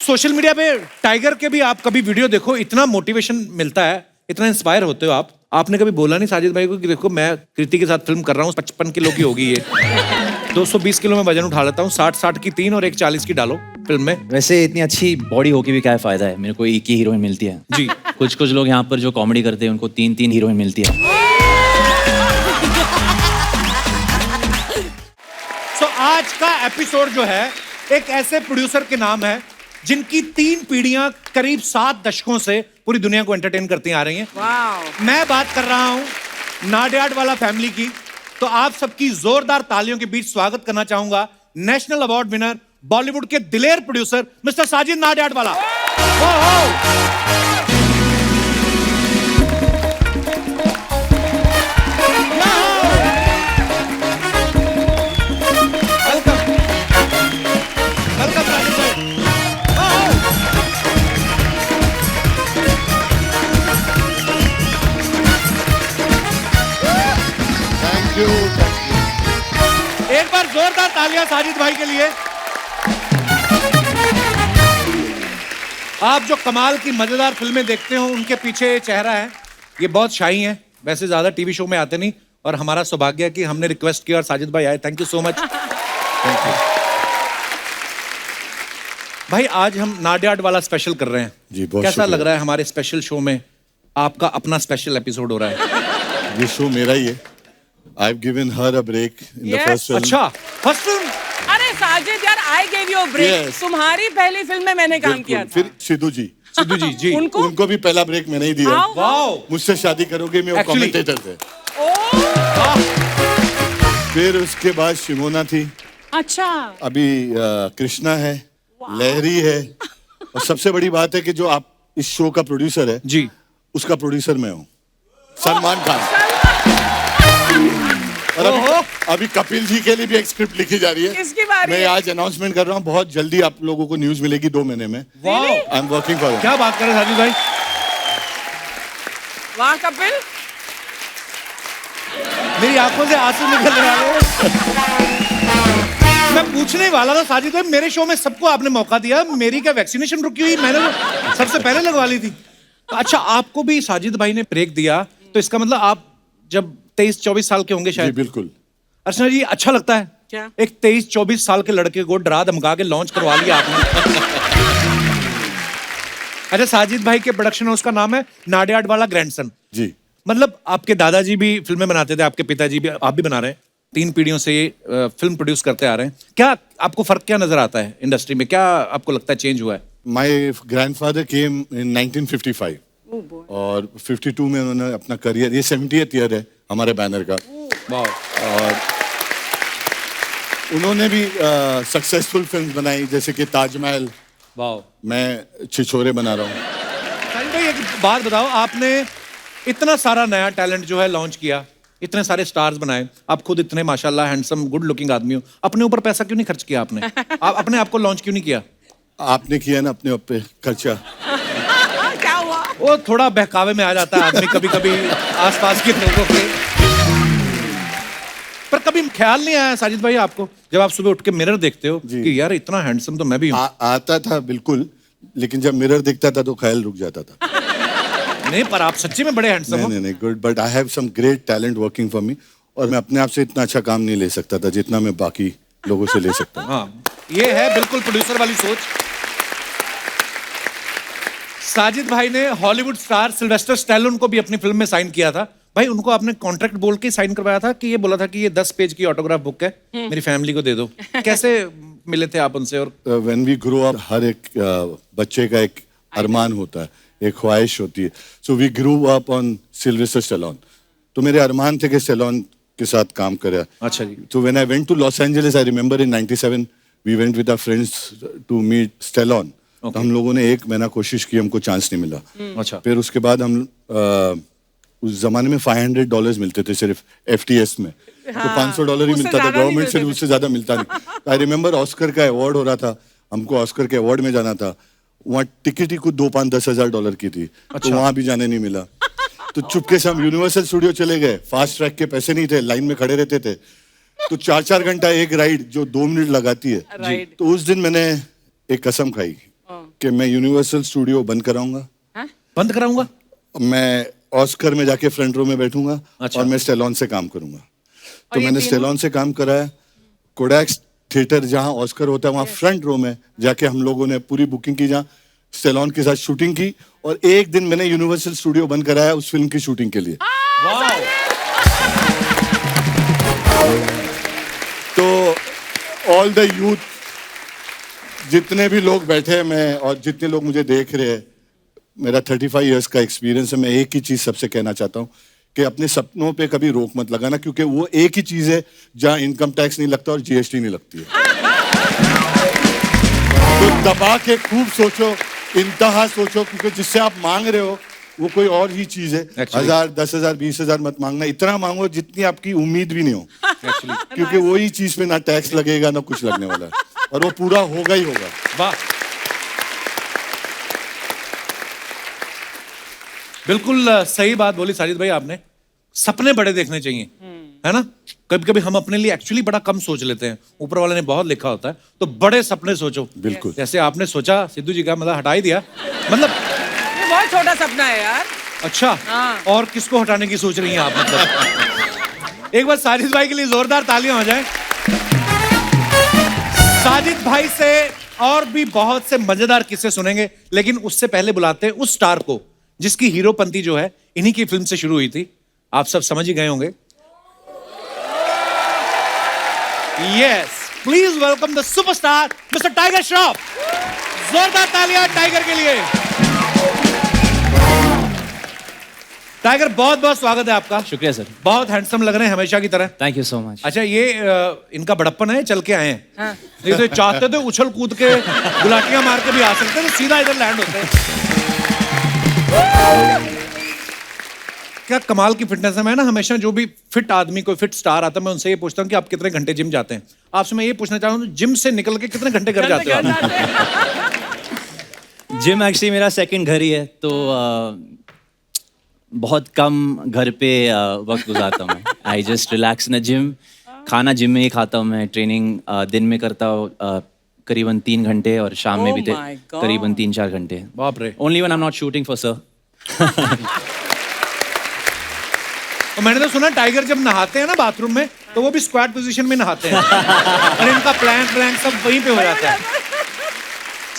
Social media पे tiger के भी आप कभी वीडियो देखो, इतना मोटिवेशन मिलता है, इतना इंस्पायर होते हो आप। आपने कभी बोला नहीं साजिद भाई को कि देखो मैं कृति के साथ फिल्म कर रहा हूँ, 55 किलो की होगी ये, 220 किलो में वजन उठा लेता हूँ, 60 की 3 और एक 40 की डालो फिल्म में। वैसे इतनी अच्छी बॉडी होके भी क्या फायदा है, मेरे को एक ही हीरोइन मिलती है जी। कुछ लोग यहाँ पर जो कॉमेडी करते हैं उनको 3 हीरोइन मिलती है। तो आज का एपिसोड जो है एक ऐसे प्रोड्यूसर के नाम है जिनकी 3 पीढ़ियां करीब 7 दशकों से पूरी दुनिया को एंटरटेन करती आ रही हैं। मैं बात कर रहा हूं नाडियाडवाला फैमिली की। तो आप सबकी जोरदार तालियों के बीच स्वागत करना चाहूंगा नेशनल अवार्ड विनर, बॉलीवुड के दिलेर प्रोड्यूसर मिस्टर साजिद नाडियाडवाला। एक बार जोरदार तालियां साजिद भाई के लिए। आप जो कमाल की मजेदार फिल्में देखते हो उनके पीछे चेहरा है, ये बहुत शाही है, वैसे ज्यादा टीवी शो में आते नहीं, और हमारा सौभाग्य है कि हमने रिक्वेस्ट किया और साजिद भाई आए। Thank you so much. Thank you भाई। आज हम नाडियाड वाला स्पेशल कर रहे हैं जी, बहुत कैसा शुक्रिया। लग रहा है हमारे स्पेशल शो में आपका अपना स्पेशल एपिसोड हो रहा है? ये शो मेरा ही है। I've given her a break in the first film. अच्छा, फर्स्ट फिल्म। अरे साजिद यार, I gave you break. Yes. तुम्हारी पहली फिल्म में मैंने काम किया था। फिर सिद्धू जी जी उनको भी पहला ब्रेक मैंने ही दिया। Wow. वाओ। मुझसे शादी करोगे में वो Actually- कमेंटेटर थे। ओह, फिर उसके बाद शिमोना थी, अच्छा। अभी कृष्णा है, लहरी है, और सबसे बड़ी बात है कि जो आप इस शो का प्रोड्यूसर है जी, उसका प्रोड्यूसर मैं हूँ, सलमान खान। और अभी कपिल जी के लिए भी एक स्क्रिप्ट लिखी जा रही है। किसकी बारी मैं है? आज अनाउंसमेंट कर रहा हूँ, बहुत जल्दी आप लोगों को न्यूज मिलेगी 2 महीने में। Wow, I am working for it. क्या बात कर रहे हैं साजिद भाई। वाह कपिल, मेरी आंखों से आंसू निकल रहे हैं। मैं पूछने ही वाला था साजिद भाई, मेरे शो में सबको आपने मौका दिया, मेरी क्या वैक्सीनेशन रुकी हुई? मैंने तो सबसे पहले लगवा ली थी। अच्छा, आपको भी साजिद भाई ने ब्रेक दिया, तो इसका मतलब आप जब 23-24 साल के होंगे जी शायद। बिल्कुल। अर्चना जी, अच्छा लगता है क्या? एक 23-24 साल के लड़के को डरा धमका के लॉन्च करवा लिया आपने। अच्छा, साजिद भाई के प्रोडक्शन हाउस का नाम है नाडियाडवाला ग्रैंडसन। जी, मतलब आपके दादाजी भी फिल्में बनाते थे, आपके पिताजी भी, आप भी बना रहे हैं, 3 पीढ़ियों से ये फिल्म प्रोड्यूस करते आ रहे हैं। क्या आपको फर्क क्या नजर आता है इंडस्ट्री में? क्या आपको लगता है चेंज हुआ है? माय ग्रैंडफादर केम इन 1955 और 52 में उन्होंने अपना करियर, ये 70th ईयर है हमारे बैनर का, और उन्होंने भी सक्सेसफुल फिल्म बनाई जैसे कि ताजमहल, वाह। मैं छिछोरे बना रहा हूँ। साजिद भाई, एक बात बताओ, आपने इतना सारा नया टैलेंट जो है लॉन्च किया, इतने सारे स्टार्स बनाए, आप खुद इतने माशाल्लाह हैंडसम गुड लुकिंग आदमी हो, अपने ऊपर पैसा क्यों नहीं खर्च किया आपने? आप अपने आप को लॉन्च क्यों नहीं किया? आपने किया ना अपने पे खर्चा। क्या हुआ? वो थोड़ा बहकावे में आ जाता है आदमी कभी कभी आसपास के लोगों के। पर कभी ख्याल नहीं आया साजिद भाई आपको, जब आप सुबह उठ के मिरर देखते हो कि यार इतना हैंडसम तो मैं भी हूँ? आता था बिल्कुल, लेकिन जब मिरर दिखता था तो ख्याल रुक जाता था। नहीं, पर आप सच्ची में बड़े हैंडसम हो। नहीं, good, but I have some great talent working for me, और मैं अपने आप से इतना अच्छा काम नहीं ले सकता था जितना मैं बाकी लोगों से ले सकता हूँ। हाँ, ये है बिल्कुल प्रोड्यूसर वाली सोच। साजिद भाई ने हॉलीवुड स्टार सिल्वेस्टर स्टैलोन को भी अपनी फिल्म में साइन किया था। भाई, उनको आपने कॉन्ट्रैक्ट बोल के साइन करवाया था कि ये बोला था कि ये 10 पेज की ऑटोग्राफ बुक है, मेरी फैमिली को दे दो? कैसे मिले थे आप उनसे? और व्हेन वी ग्रो अप, हर एक बच्चे का एक अरमान होता है, एक ख्वाहिश होती है। So we grow up on Sylvester Stallone, तो मेरे अरमान थे कि स्टैलोन के साथ काम करें। अच्छा जी। तो when I went to Los Angeles, I remember in 97 we went with our friends to meet Stallone. तो हम लोगों ने 1 महीना कोशिश की, हमको चांस नहीं मिला। अच्छा। फिर उसके बाद हम उस जमाने में $500 मिलते थे सिर्फ FTS में, तो $500 ही उससे मिलता था, ज्यादा नहीं गवर्नमेंट से मिलते थे। उससे ज्यादा मिलता नहीं। आई रिमेम्बर ऑस्कर का अवार्ड हो रहा था, हमको ऑस्कर के अवार्ड में जाना था, वहाँ टिकट ही कुछ $2-5-10 की थी, तो वहां भी जाने नहीं मिला। तो चुपके से हम यूनिवर्सल स्टूडियो चले गए, फास्ट ट्रैक के पैसे नहीं थे, लाइन में खड़े रहते थे, तो 4-4 घंटा एक राइड जो 2 मिनट लगाती है। राइड। तो उस दिन मैंने एक कसम खाई कि मैं यूनिवर्सल स्टूडियो बंद कराऊंगा, बंद कराऊंगा। मैं ऑस्कर में जाके फ्रंट रो में बैठूंगा अच्छा। और मैं स्टेलॉन से काम करूंगा। तो ये मैंने तीनों? स्टेलॉन से काम कराया, कोडैक थिएटर जहां ऑस्कर होता है वहां फ्रंट रो में जाके हम लोगों ने पूरी बुकिंग की, जहां स्टेलॉन के साथ शूटिंग की, और एक दिन मैंने यूनिवर्सल स्टूडियो बंद कराया उस फिल्म की शूटिंग के लिए। तो ऑल द यूथ, जितने भी लोग बैठे हैं मैं और जितने लोग मुझे देख रहे हैं, मेरा 35 इयर्स का एक्सपीरियंस है। मैं एक ही चीज सबसे कहना चाहता हूँ कि अपने सपनों पे कभी रोक मत लगाना, क्योंकि वो एक ही चीज है जहां इनकम टैक्स नहीं लगता और जीएसटी नहीं लगती है। तो दबा के खूब सोचो, इंतहा सोचो, क्योंकि जिससे आप मांग रहे हो वो कोई और ही चीज है। Actually. 1000, 10,000, 20,000 मत मांगना, इतना मांगो जितनी आपकी उम्मीद भी नहीं हो। क्योंकि वही चीज पे ना टैक्स लगेगा ना कुछ लगने वाला है, और वो पूरा होगा ही होगा। वाह, बिल्कुल सही बात बोली साजिद भाई आपने। सपने बड़े देखने चाहिए, है ना। कभी कभी हम अपने लिए एक्चुअली बड़ा कम सोच लेते हैं, ऊपर वाले ने बहुत लिखा होता है, तो बड़े सपने सोचो। बिल्कुल। जैसे आपने सोचा, सिद्धू जी का मतलब हटा ही दिया, मतलब ये बहुत छोटा सपना है यार। अच्छा। हाँ। और किसको हटाने की सोच रही हैं आप मतलब? एक बार साजिद भाई के लिए जोरदार तालियां हो जाएं। साजिद भाई से और भी बहुत से मजेदार किस्से सुनेंगे, लेकिन उससे पहले बुलाते हैं उस स्टार को जिसकी हीरोपंती जो है इन्हीं की फिल्म से शुरू हुई थी। आप सब समझ ही गए होंगे। Yes, please welcome the superstar mister tiger Shroff. जोरदार तालियां टाइगर के लिए। टाइगर, बहुत बहुत स्वागत है आपका। शुक्रिया सर। बहुत हैंडसम लग रहे हैं हमेशा की तरह। Thank you so much. अच्छा, ये इनका बड़प्पन है, चल के आए हैं। हाँ। ये तो चाहते तो उछल कूद के गुलाटियां मार के भी आ सकते हैं, तो सीधा इधर लैंड होते हैं। क्या कमाल की फिटनेस है। मैं ना हमेशा जो भी फिट आदमी, कोई फिट स्टार आता है, मैं उनसे ये पूछता हूँ कि आप कितने घंटे जिम जाते हैं। आपसे मैं ये पूछना चाहता हूँ, जिम से निकल के कितने घंटे घर जाते हो आप? जिम एक्चुअली मेरा सेकंड घर ही है, तो बहुत कम घर पे वक्त गुजारता हूँ मैं। I just relax in gym. खाना जिम में ही खाता हूँ मैं। ट्रेनिंग दिन में करता हूँ करीबन 3 घंटे, और शाम में Oh भी my God. करीबन 3-4 घंटे। बाप रे। Only when I am not shooting for sir. तो मैंने तो सुना टाइगर जब नहाते हैं ना बाथरूम में, तो वो भी स्क्वाट पोजीशन में नहाते हैं और इनका प्लैंक सब वहीं पे हो जाता है।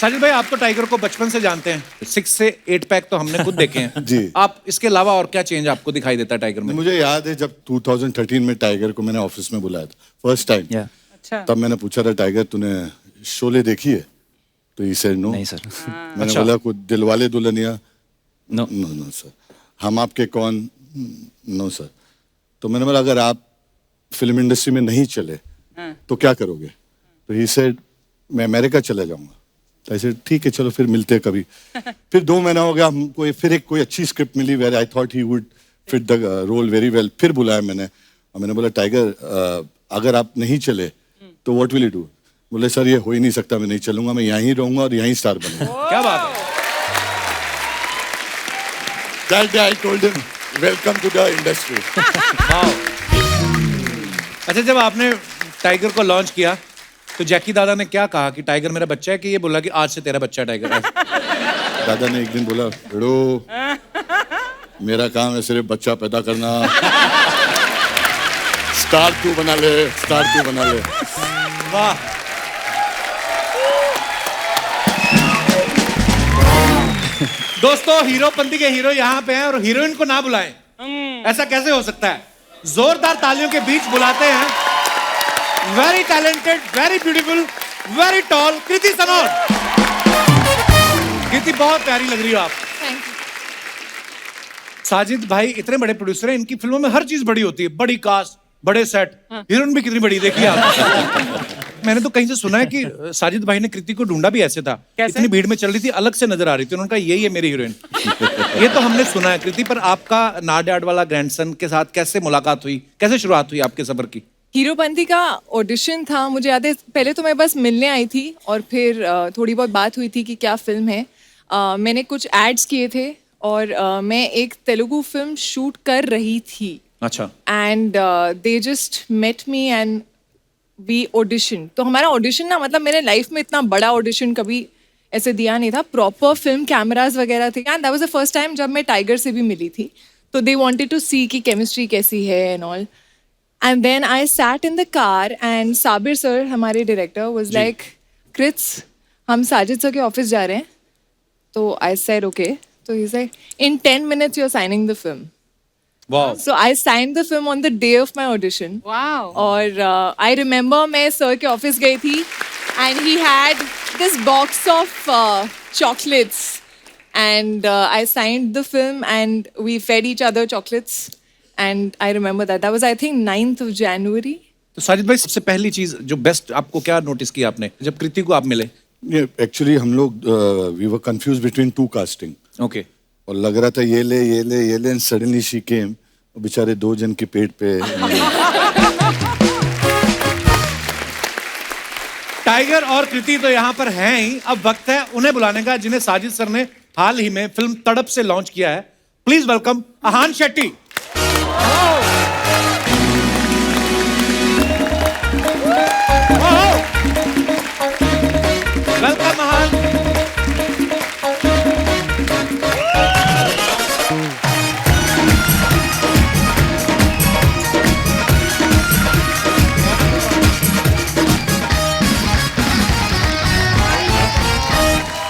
साजिद भाई, आप तो टाइगर को बचपन से जानते हैं। 6 से 8 पैक तो हमने खुद देखे हैं। जी। आप इसके अलावा और क्या चेंज आपको दिखाई देता है टाइगर में? मुझे याद है जब 2013 में टाइगर को मैंने ऑफिस में बुलाया था फर्स्ट टाइम। Yeah. अच्छा। तब मैंने पूछा था, टाइगर तूने शोले देखी है? तो ही सेड नो। नहीं सर। मैंने अच्छा। बोला कुछ Dilwale Dulhania? No. No sir. Hum Aapke Kaun? No sir. तो मैंने बोला अगर आप फिल्म इंडस्ट्री में नहीं चले तो क्या करोगे? तो ही सेड मैं अमेरिका चला जाऊंगा। तो ऐसे ठीक है, चलो फिर मिलते हैं कभी। फिर 2 महीना हो गया, हमको फिर एक कोई अच्छी स्क्रिप्ट मिली where I thought he would fit the role very well. फिर बुलाया मैंने और मैंने बोला टाइगर अगर आप नहीं चले तो व्हाट विल यू डू? बोले सर ये हो ही नहीं सकता, मैं नहीं चलूंगा, मैं यहीं रहूंगा और यहीं स्टार बनूंगा। क्या बात है। That day I told him, welcome to the industry. Wow. अच्छा, जब आपने टाइगर को लॉन्च किया तो जैकी दादा ने क्या कहा कि टाइगर मेरा बच्चा है, कि ये बोला कि आज से तेरा बच्चा टाइगर है? दादा ने एक दिन बोला, बेड़ो मेरा काम है सिर्फ बच्चा पैदा करना, स्टार तू बना ले, स्टार तू बना ले। वाह। दोस्तों, हीरोपंती के हीरो यहाँ पे हैं और हीरोइन को ना बुलाएं, ऐसा कैसे हो सकता है? जोरदार तालियों के बीच बुलाते हैं very talented, very beautiful, very tall Kriti Sanon. Kriti, बहुत प्यारी लग रही हो आप। साजिद भाई इतने बड़े प्रोड्यूसर हैं, इनकी फिल्मों में हर चीज बड़ी होती है, बड़ी कास्ट, बड़े सेट। हीरोइन भी कितनी बड़ी देखी आप। मैंने तो कहीं से सुना है कि साजिद भाई ने कृति को ढूंढा भी ऐसे था। कैसे? इतनी भीड़ में चल रही थी, अलग से नजर आ रही थी, उन्होंने कहा यही है मेरी हीरोइन। ये तो हमने सुना है। कृति, पर आपका नाडियाड वाला ग्रैंडसन के साथ कैसे मुलाकात हुई, कैसे शुरुआत हुई आपके सफर की? हीरोपंती का ऑडिशन था, मुझे याद है। पहले तो मैं बस मिलने आई थी और फिर थोड़ी बहुत बात हुई थी कि क्या फिल्म है। मैंने कुछ एड्स किए थे और मैं एक तेलुगु फिल्म शूट कर रही थी। अच्छा। And they just met me and we audition. तो हमारा ऑडिशन ना, मतलब मेरे लाइफ में इतना बड़ा ऑडिशन कभी ऐसे दिया नहीं था, प्रॉपर फिल्म कैमराज वगैरह थे, and that was the first time जब मैं टाइगर से भी मिली थी, तो दे वांटेड टू सी कि केमिस्ट्री कैसी है and all. And then I sat in the car and Sabir sir हमारे डायरेक्टर वाज लाइक, कृत्स हम साजिद सर के ऑफिस जा रहे हैं. तो आई सेड ओके. तो he is like, in 10 minutes you are signing the film. वाह. So I signed the film on the day of my audition. Wow. और I remember मैं sir के office गई थी and he had this box of chocolates and I signed the film and we fed each other chocolates and I remember that. That was I think 9th of January. तो साजिद भाई सबसे पहली चीज जो best आपको क्या नोटिस किया आपने जब कृति को आप मिले? एक्चुअली हम लोग we were confuse between 2 casting. Okay. और लग रहा था ये ले एंड सडनली शी केम. बेचारे 2 जन के पेट पे. टाइगर और कृति तो यहाँ पर हैं ही. अब वक्त है उन्हें बुलाने का जिन्हें साजिद सर ने हाल ही में फिल्म तड़प से लॉन्च किया है. Please welcome Ahan Shetty. Welcome Ahan.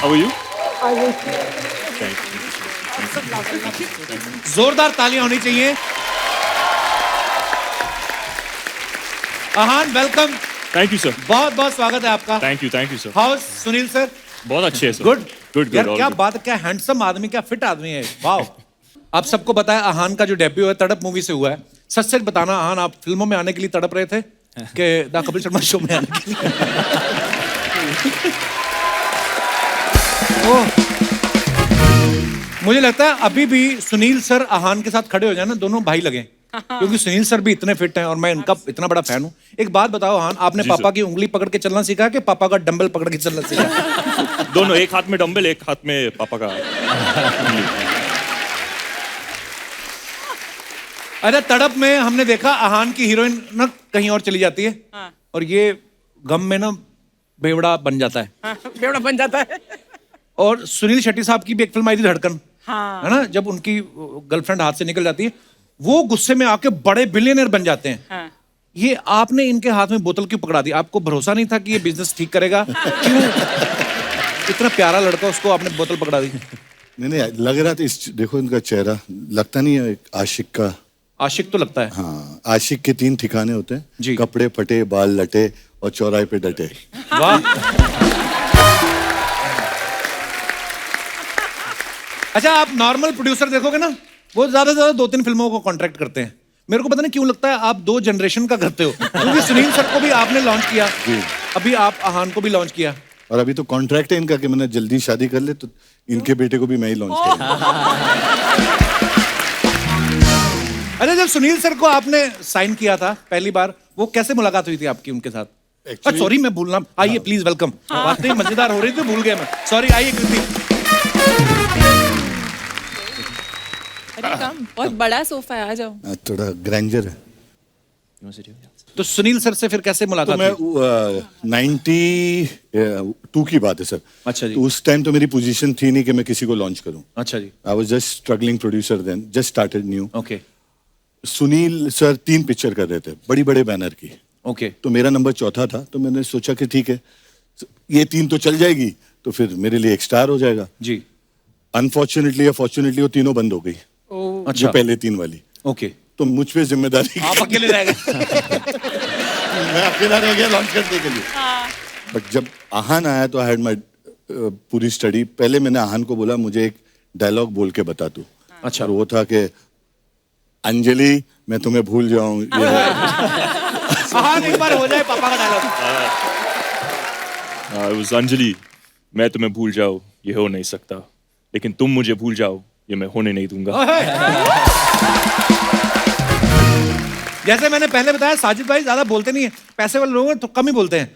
How are you? जोरदार तालियां होनी चाहिए. Ahan welcome. Thank you, sir. बहुत बहुत स्वागत है आपका. Thank you, sir. How Sunil sir? बहुत अच्छे हैं, sir. गुड. Good, यार all क्या good. बात है, क्या हैंडसम आदमी, क्या फिट आदमी है. वाओ. आप सबको पता है अहान का जो डेब्यू है तड़प मूवी से हुआ है. सच सच बताना अहान, आप फिल्मों में आने के लिए तड़प रहे थे कि द कपिल शर्मा शो में आने के लिए? ओह, मुझे लगता है अभी भी सुनील सर अहान के साथ खड़े हो जाए ना, दोनों भाई लगे, क्योंकि सुनील सर भी इतने फिट हैं और मैं इनका इतना बड़ा फैन हूँ. एक बात बताओ अहान, आपने जी पापा सर. की उंगली पकड़ के चलना सीखा है कि पापा का डंबल पकड़ के चलना सीखा है? दोनों, एक हाथ में डंबल, एक हाथ में पापा का. अरे तड़प में हमने देखा अहान की हीरोइन ना कहीं और चली जाती है और ये गम में ना बेवड़ा बन जाता है. बेवड़ा बन जाता है. और सुनील शेट्टी साहब की भी एक फिल्म आई थी धड़कन, हाँ. है ना, जब उनकी गर्लफ्रेंड हाथ से निकल जाती है, वो गुस्से में आके बड़े बिलियनर बन जाते हैं. हाँ. ये आपने इनके हाथ में बोतल क्यों पकड़ा दी? आपको भरोसा नहीं था कि ये बिजनेस ठीक करेगा? क्यों इतना प्यारा लड़का उसको आपने बोतल पकड़ा दी? नहीं लग रहा था देखो इनका चेहरा, लगता नहीं है एक आशिक का. आशिक तो लगता है. हाँ, आशिक के 3 ठिकाने होते हैं जी. कपड़े फटे, बाल लटे और चौराहे पे डटे. वाह. अच्छा, आप नॉर्मल प्रोड्यूसर देखोगे ना, वो ज्यादा से ज्यादा 2-3 फिल्मों को कॉन्ट्रैक्ट करते हैं. मेरे को पता नहीं क्यों लगता है आप 2 जनरेशन का करते हो, क्योंकि सुनील सर को भी आपने लॉन्च किया, अभी आप अहान को भी लॉन्च किया, और अभी तो कॉन्ट्रैक्ट है इनका कि मैंने जल्दी शादी कर ले तो इनके बेटे को भी मैं ही लॉन्च करूंगा. अरे जब सुनील सर को आपने साइन किया था पहली बार, वो कैसे मुलाकात हुई थी आपकी उनके साथ? सॉरी मैं भूलना. आइए प्लीज वेलकम. बातें मजेदार हो रही थी, भूल गया मैं. सॉरी, आइए कृति. अरे कम, बहुत बड़ा सोफा है, आ जाओ. थोड़ा ग्रैंडर है. तो सुनील सर से फिर कैसे तो मुलाकात मैं हुई? 92 की बात है सर. अच्छा जी. तो उस टाइम तो मेरी पोजीशन थी नहीं कि मैं किसी को लॉन्च करूं. अच्छा जी. I was just struggling producer then, just started new. Okay. Sunil sir 3 picture कर रहे थे, बड़ी बड़े बैनर की. ओके. तो मेरा नंबर 4था था, तो मैंने सोचा कि ठीक है ये 3 तो चल जाएगी तो फिर मेरे लिए एक स्टार हो जाएगा. जी. अनफॉर्चुनेटली या फॉर्चुनेटली वो तीनों बंद हो गई. अच्छा. जो पहले 3 वाली. ओके. तो मुझ पे जिम्मेदारी, आप अकेले रह गए. मैं अकेला रह गया लॉन्च करने के लिए. बट जब आहान आया तो आई हैड माय पूरी स्टडी. पहले मैंने आहान को बोला मुझे एक डायलॉग बोल के बता तू. अच्छा. और वो था कि अंजलि मैं तुम्हें भूल जाऊं. अहान एक बार हो जाए पापा का डायलॉग. It was अंजलि, मैं तुम्हें भूल जाऊं ये हो नहीं सकता, लेकिन तुम मुझे भूल जाओ ये मैं होने नहीं दूंगा. जैसे मैंने पहले बताया, साजिद भाई ज्यादा बोलते नहीं है. पैसे वाले लोग तो कम ही बोलते हैं,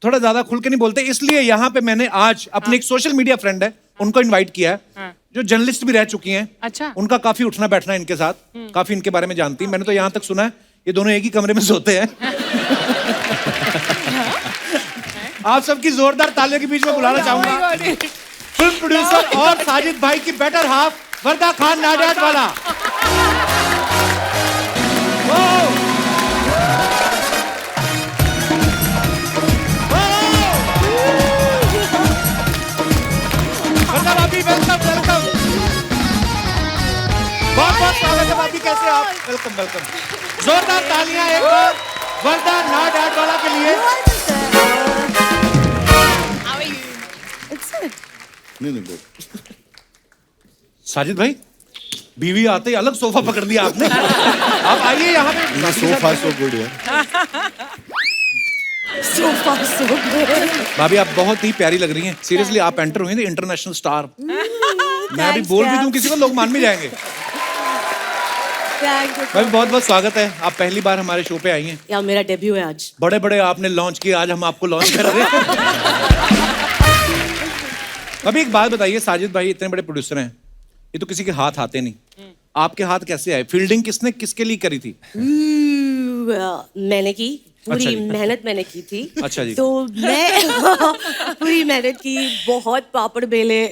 थोड़ा ज्यादा खुल के नहीं बोलते. इसलिए यहाँ पे मैंने आज अपने एक सोशल मीडिया फ्रेंड है उनको इनवाइट किया है, जो जर्नलिस्ट भी रह चुकी हैं. अच्छा. उनका काफी उठना बैठना है इनके साथ, काफी इनके बारे में जानती. मैंने तो यहाँ तक सुना है ये दोनों एक ही कमरे में सोते हैं. आप सबकी जोरदार तालियों के बीच में बुलाना चाहूंगा फिल्म प्रोड्यूसर और साजिद भाई की बेटर हाफ वर्दा खान नाडियाड वाला। वर्दा भाभी वेलकम वेलकम, बहुत बहुत स्वागत है भाभी, कैसे आप? वेलकम वेलकम, जोरदार तालियां एक बार वर्दा नाडियाड वाला के लिए। नहीं साजिद भाई, बीवी आते ही अलग सोफा पकड़ दिया आपने। आप आइए यहाँ पे। सोफा सो गुड यार। Sofa so good. भाभी आप बहुत ही प्यारी लग रही हैं, सीरियसली आप एंटर हुई हैं इंटरनेशनल स्टार। मैं अभी बोल भी दूं किसी को, लोग मान भी जाएंगे। भाई बहुत बहुत स्वागत है, आप पहली बार हमारे शो पे आई हैं। यार मेरा डेब्यू है आज। बड़े बड़े आपने लॉन्च किए, आज हम आपको लॉन्च कर रहे हैं। अभी एक बात बताइए, साजिद भाई इतने बड़े प्रोड्यूसर हैं, ये तो किसी के हाथ आते नहीं, आपके हाथ कैसे आए? फील्डिंग किसने किसके लिए करी थी? मैंने की पूरी अच्छा जी। मेहनत मैंने की थी। अच्छा जी। तो मैं पूरी मेहनत की, बहुत पापड़ बेले।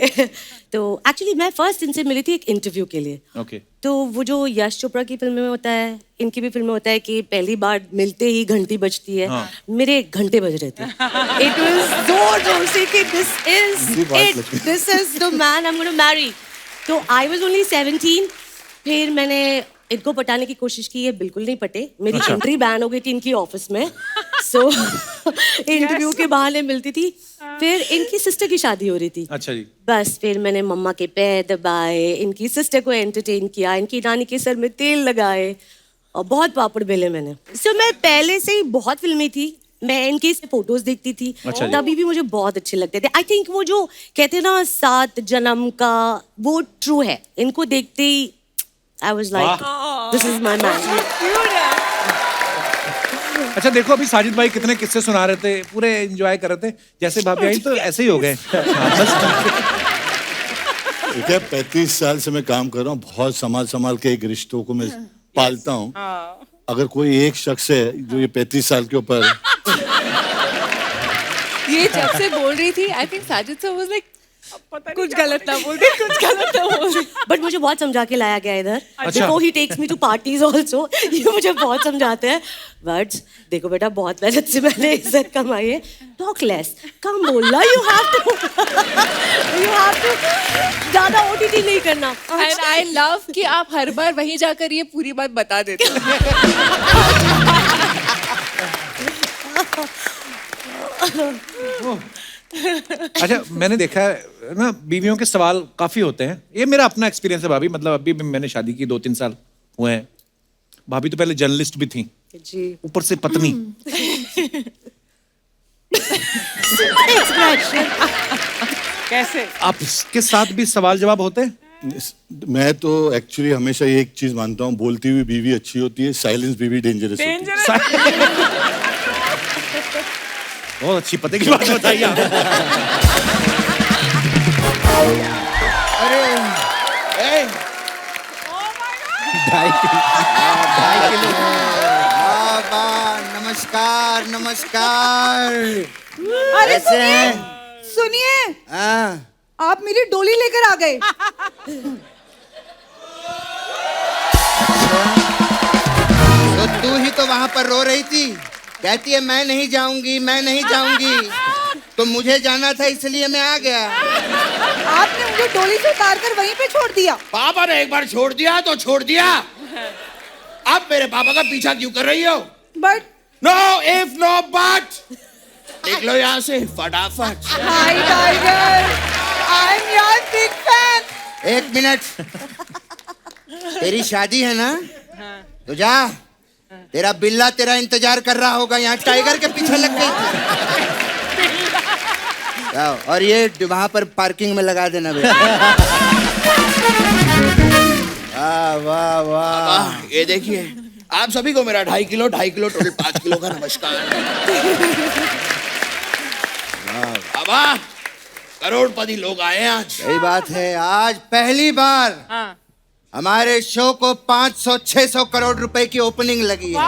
तो एक्चुअली मैं फर्स्ट इनसे मिली थी एक इंटरव्यू के लिए। ओके। तो वो जो यश चोपड़ा की फिल्म में होता है, इनकी भी फिल्म में होता है कि पहली बार मिलते ही घंटी बजती है। हाँ। मेरे घंटे बज रहे थे। इट वाज जोर जोर से कि this is it, this is the man I am gonna marry. तो आई वाज ओनली 17। फिर मैंने इनको पटाने की कोशिश की, ये बिल्कुल नहीं पटे। मेरी एंट्री बैन हो गई थी इनकी ऑफिस में। सो इंटरव्यू के बहाने मिलती थी। फिर इनकी सिस्टर की शादी हो रही थी। अच्छा जी। बस फिर मैंने मम्मा के पैर दबाए, इनकी सिस्टर को एंटरटेन किया, इनकी नानी के सर में तेल लगाए और बहुत पापड़ बेले मैंने। सो मैं पहले से ही बहुत फिल्मी थी, मैं इनकी फोटोज देखती थी। अच्छा जी। तभी भी मुझे बहुत अच्छे लगते थे। आई थिंक वो जो कहते हैं ना 7 जन्म का, वो ट्रू है। इनको देखते ही I was like this is my man. अच्छा देखो, अभी साजिद भाई कितने किस्से सुना रहे थे, पूरे एंजॉय कर रहे थे। जैसे भाभी आई तो ऐसे ही हो गए। क्या 35 साल से मैं काम कर रहा हूँ, बहुत संभाल के एक रिश्तों को मैं पालता हूँ। अगर कोई एक शख्स है जो ये 35 साल के ऊपर ये जब से बोल रही थी, I think Sajid sir was like कुछ गलत ना बोल दे, कुछ गलत ना बोल दे। बट मुझे बहुत समझा के लाया गया इधर। अच्छा। देखो he takes me to parties also, ये मुझे बहुत समझाते हैं। बट देखो बेटा, बहुत मेहनत से मैंने इज्जत कमाई है। टॉक लेस, कम बोलना। यू हैव टू ज्यादा ओटीटी नहीं करना। एंड आई लव कि आप हर बार वहीं जाकर ये पूरी बात बता देते हो। अच्छा मैंने देखा है ना, बीवियों के सवाल काफी होते हैं। ये मेरा अपना एक्सपीरियंस है भाभी, मतलब अभी भी मैंने शादी की 2-3 साल हुए हैं। भाभी तो पहले जर्नलिस्ट भी थी, जी। ऊपर से पत्नी। कैसे? आपके साथ भी सवाल जवाब होते हैं? मैं तो एक्चुअली हमेशा ये एक चीज मानता हूँ, बोलती हुई बीवी अच्छी होती है, साइलेंस बीवी डेंजरस होती है। बहुत अच्छी पते की बात बताई आप। अरे ए, 2.5 किलो। बाबा नमस्कार नमस्कार। अरे सुनिए सुनिए, हाँ आप मेरी डोली लेकर आ गए। तो तू ही तो वहां पर रो रही थी, कहती है मैं नहीं जाऊंगी, मैं नहीं जाऊंगी। तो मुझे जाना था इसलिए मैं आ गया। आपने मुझे डोली से उतार कर वहीं पे छोड़ दिया। पापा ने एक बार छोड़ दिया तो छोड़ दिया। अब मेरे पापा का पीछा क्यों कर रही हो? But no if no but, निकलो यहाँ से फटाफट। Hi tiger, I am your big fan. 1 minute, तेरी शादी है ना, तो जा, तेरा बिल्ला तेरा इंतजार कर रहा होगा, यहाँ टाइगर के पीछे लग गई थी। जाओ, और ये वहां पर पार्किंग में लगा देना बेटा। वाह वाह वाह, ये देखिए आप सभी को मेरा 2.5 किलो टोटल 5 किलो का नमस्कार। बाबा करोड़पति लोग आए हैं आज। सही बात है, आज पहली बार हमारे शो को 500-600 करोड़ रुपए की ओपनिंग लगी है।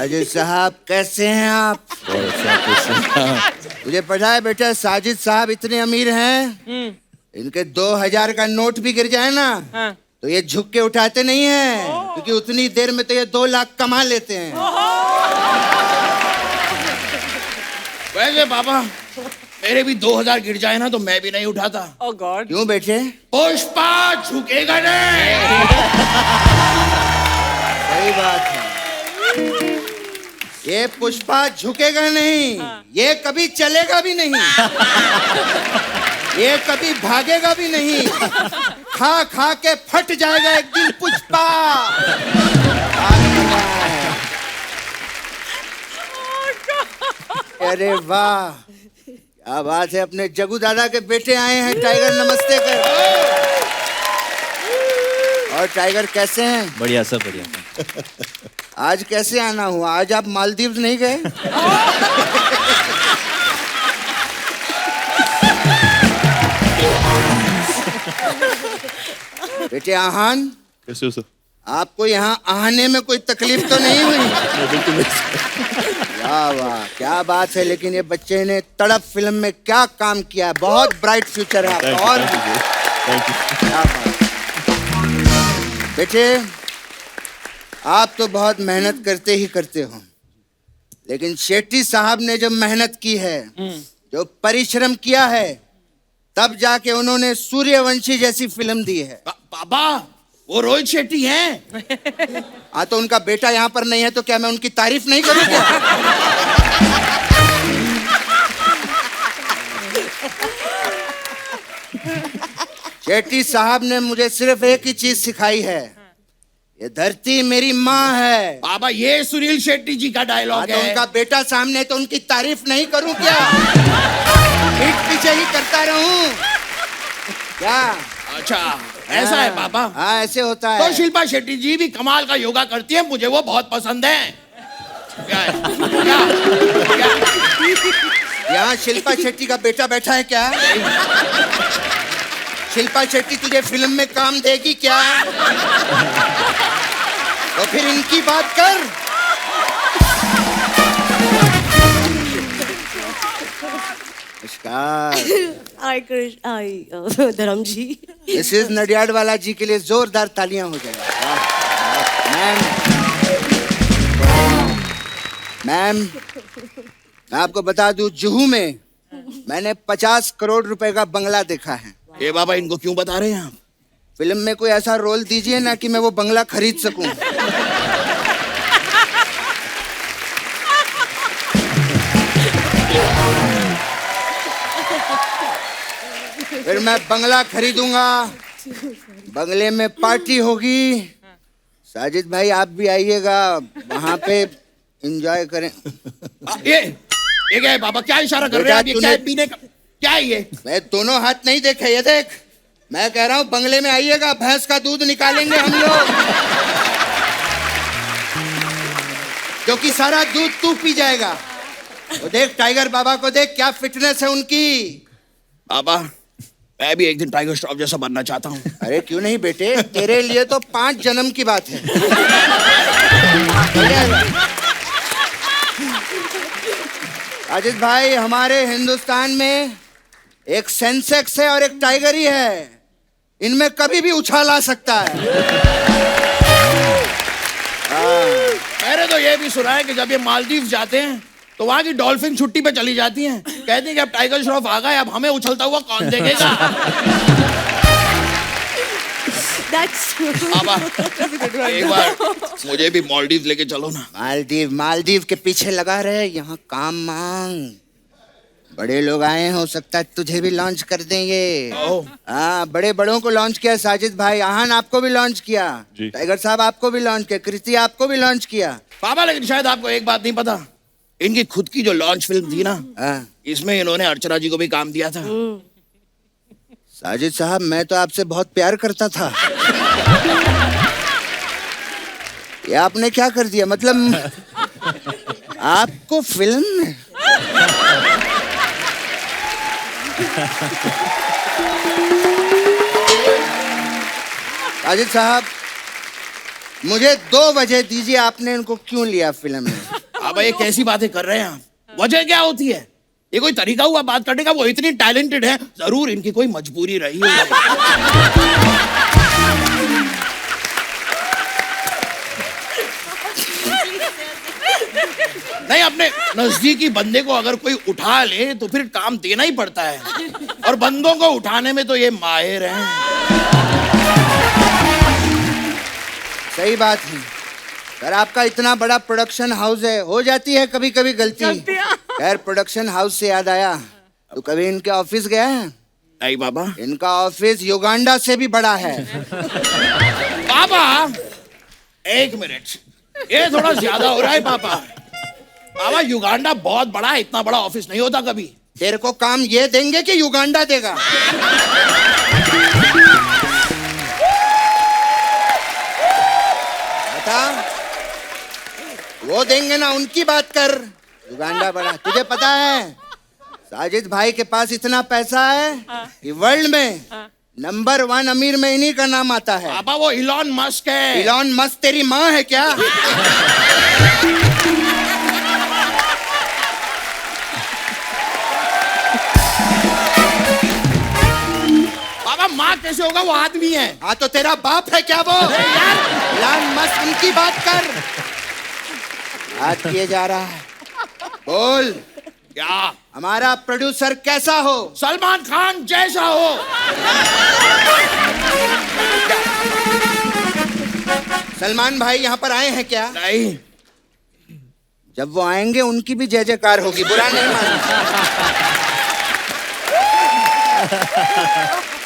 साजिद साहब कैसे हैं आप? मुझे पता है बेटा, साजिद साहब इतने अमीर हैं, इनके 2000 का नोट भी गिर जाए ना तो ये झुक के उठाते नहीं हैं, क्योंकि उतनी देर में तो ये 2 लाख कमा लेते हैं। वैसे पापा, मेरे भी 2000 गिर जाए ना तो मैं भी नहीं उठाता। Oh God. क्यों बेटे? पुष्पा झुकेगा नहीं। सही बात है, ये पुष्पा झुकेगा नहीं, ये कभी चलेगा भी नहीं, ये कभी भागेगा भी नहीं, खा खा के फट जाएगा एक दिन पुष्पा। अरे वाह, क्या बात है, अपने जगू दादा के बेटे आए हैं। टाइगर नमस्ते कर। और टाइगर कैसे हैं? बढ़िया, सब बढ़िया। आज कैसे आना हुआ? आज आप मालदीव नहीं गए? बेटे आहान, कैसे हो सर? आपको यहाँ आने में कोई तकलीफ तो नहीं हुई? वाह वाह, क्या बात है। लेकिन ये बच्चे ने तड़प फिल्म में क्या काम किया है, बहुत ब्राइट फ्यूचर है आपका। और क्या बात। बेटे आप तो बहुत मेहनत करते ही करते हो, लेकिन शेट्टी साहब ने जो मेहनत की है, जो परिश्रम किया है, तब जाके उन्होंने सूर्यवंशी जैसी फिल्म दी है। पापा, वो रोहित शेट्टी हैं। हाँ, तो उनका बेटा यहाँ पर नहीं है तो क्या मैं उनकी तारीफ नहीं करूँ क्या? शेट्टी साहब ने मुझे सिर्फ एक ही चीज सिखाई है, ये धरती मेरी माँ है। पापा, ये सुनील शेट्टी जी का डायलॉग तो है। उनका बेटा सामने है तो उनकी तारीफ नहीं करूँ क्या? पीठ पीछे ही करता रहूं क्या? अच्छा, ऐसा है पापा? हाँ, ऐसे होता है। तो शिल्पा शेट्टी जी भी कमाल का योगा करती है, मुझे वो बहुत पसंद है। क्या है? क्या? यहाँ शिल्पा शेट्टी का बेटा बैठा है क्या? शिल्पा शेट्टी तुझे फिल्म में काम देगी क्या? तो फिर इनकी बात कर। नमस्कार। धर्म जी। मिसेस नडियाडवाला जी के लिए जोरदार तालियां हो जाए। मैम, मैम मैं आपको बता दूं, जुहू में मैंने 50 करोड़ रुपए का बंगला देखा है। ये बाबा, इनको क्यों बता रहे हैं आप? फिल्म में कोई ऐसा रोल दीजिए ना कि मैं वो बंगला खरीद सकूं। फिर मैं बंगला खरीदूंगा, बंगले में पार्टी होगी। साजिद भाई आप भी आइएगा, वहां पे एंजॉय करें। ये क्या है बाबा? क्या इशारा कर रहे हैं आप? ये क्या है पीने का? क्या है ये? मैं दोनों हाथ नहीं देखे, ये देख। मैं कह रहा हूँ बंगले में आइएगा, भैंस का दूध निकालेंगे हम लोग, जो कि सारा दूध तू पी जाएगा। वो देख टाइगर बाबा को देख, क्या फिटनेस है उनकी। बाबा, मैं भी एक दिन टाइगर श्रॉफ जैसा बनना चाहता हूँ। अरे क्यों नहीं बेटे, तेरे लिए तो 5 जन्म की बात है। अजित भाई, हमारे हिंदुस्तान में एक सेंसेक्स है और एक टाइगर ही है, इनमें कभी भी उछाल आ सकता है। मैंने तो ये भी सुना है कि जब ये मालदीव जाते हैं तो वहां की डॉल्फिन छुट्टी पे चली जाती हैं, कहती हैं कि अब टाइगर श्रॉफ आ गए, अब हमें उछलता हुआ कौन देखेगा। बाबा, एक बार मुझे भी मालदीव लेके चलो ना। मालदीव के पीछे लगा रहे, यहाँ काम मांग। बड़े लोग आए, हो सकता है तुझे भी लॉन्च कर देंगे। हाँ, बड़े बड़ों को लॉन्च किया साजिद भाई, आहान आपको भी लॉन्च किया, टाइगर साहब आपको भी लॉन्च किया, कृति आपको भी लॉन्च किया। बाबा, लेकिन शायद आपको एक बात नहीं पता, इनकी खुद की जो लॉन्च फिल्म थी ना, इसमें इन्होंने अर्चना जी को भी काम दिया था। साजिद साहब, मैं तो आपसे बहुत प्यार करता था। ये आपने क्या कर दिया? मतलब आपको फिल्म साजिद साहब, मुझे 2 वजह दीजिए, आपने इनको क्यों लिया फिल्म में? अब ये कैसी बातें कर रहे हैं आप? वजह क्या होती है? ये कोई तरीका हुआ बात करने का? वो इतनी टैलेंटेड है, जरूर इनकी कोई मजबूरी रही है। नहीं, अपने नजदीकी बंदे को अगर कोई उठा ले तो फिर काम देना ही पड़ता है, और बंदों को उठाने में तो ये माहिर हैं। सही बात है सर, आपका इतना बड़ा प्रोडक्शन हाउस है, हो जाती है कभी कभी गलती। यार प्रोडक्शन हाउस से याद आया, तो कभी इनके ऑफिस गया है? नहीं बाबा। इनका ऑफिस युगांडा से भी बड़ा है। पापा 1 मिनट, ये थोड़ा ज्यादा हो रहा है पापा। बाबा युगांडा बहुत बड़ा है, इतना बड़ा ऑफिस नहीं होता कभी। तेरे को काम ये देंगे कि युगांडा देगा? बता, वो देंगे ना, उनकी बात कर। युगांडा बड़ा, तुझे पता है साजिद भाई के पास इतना पैसा है कि वर्ल्ड में नंबर 1 अमीर में इन्हीं का नाम आता है। पापा वो इलॉन मस्क है। इलॉन मस्क तेरी माँ है क्या? पापा माँ कैसे होगा, वो आदमी है। हाँ तो तेरा बाप है क्या वो? यार इलॉन मस्क, उनकी बात कर। बात किए जा रहा है, बोल क्या? हमारा प्रोड्यूसर कैसा हो? सलमान खान जैसा हो। सलमान भाई यहाँ पर आए हैं क्या? नहीं। जब वो आएंगे उनकी भी जय जयकार होगी, बुरा नहीं मानना।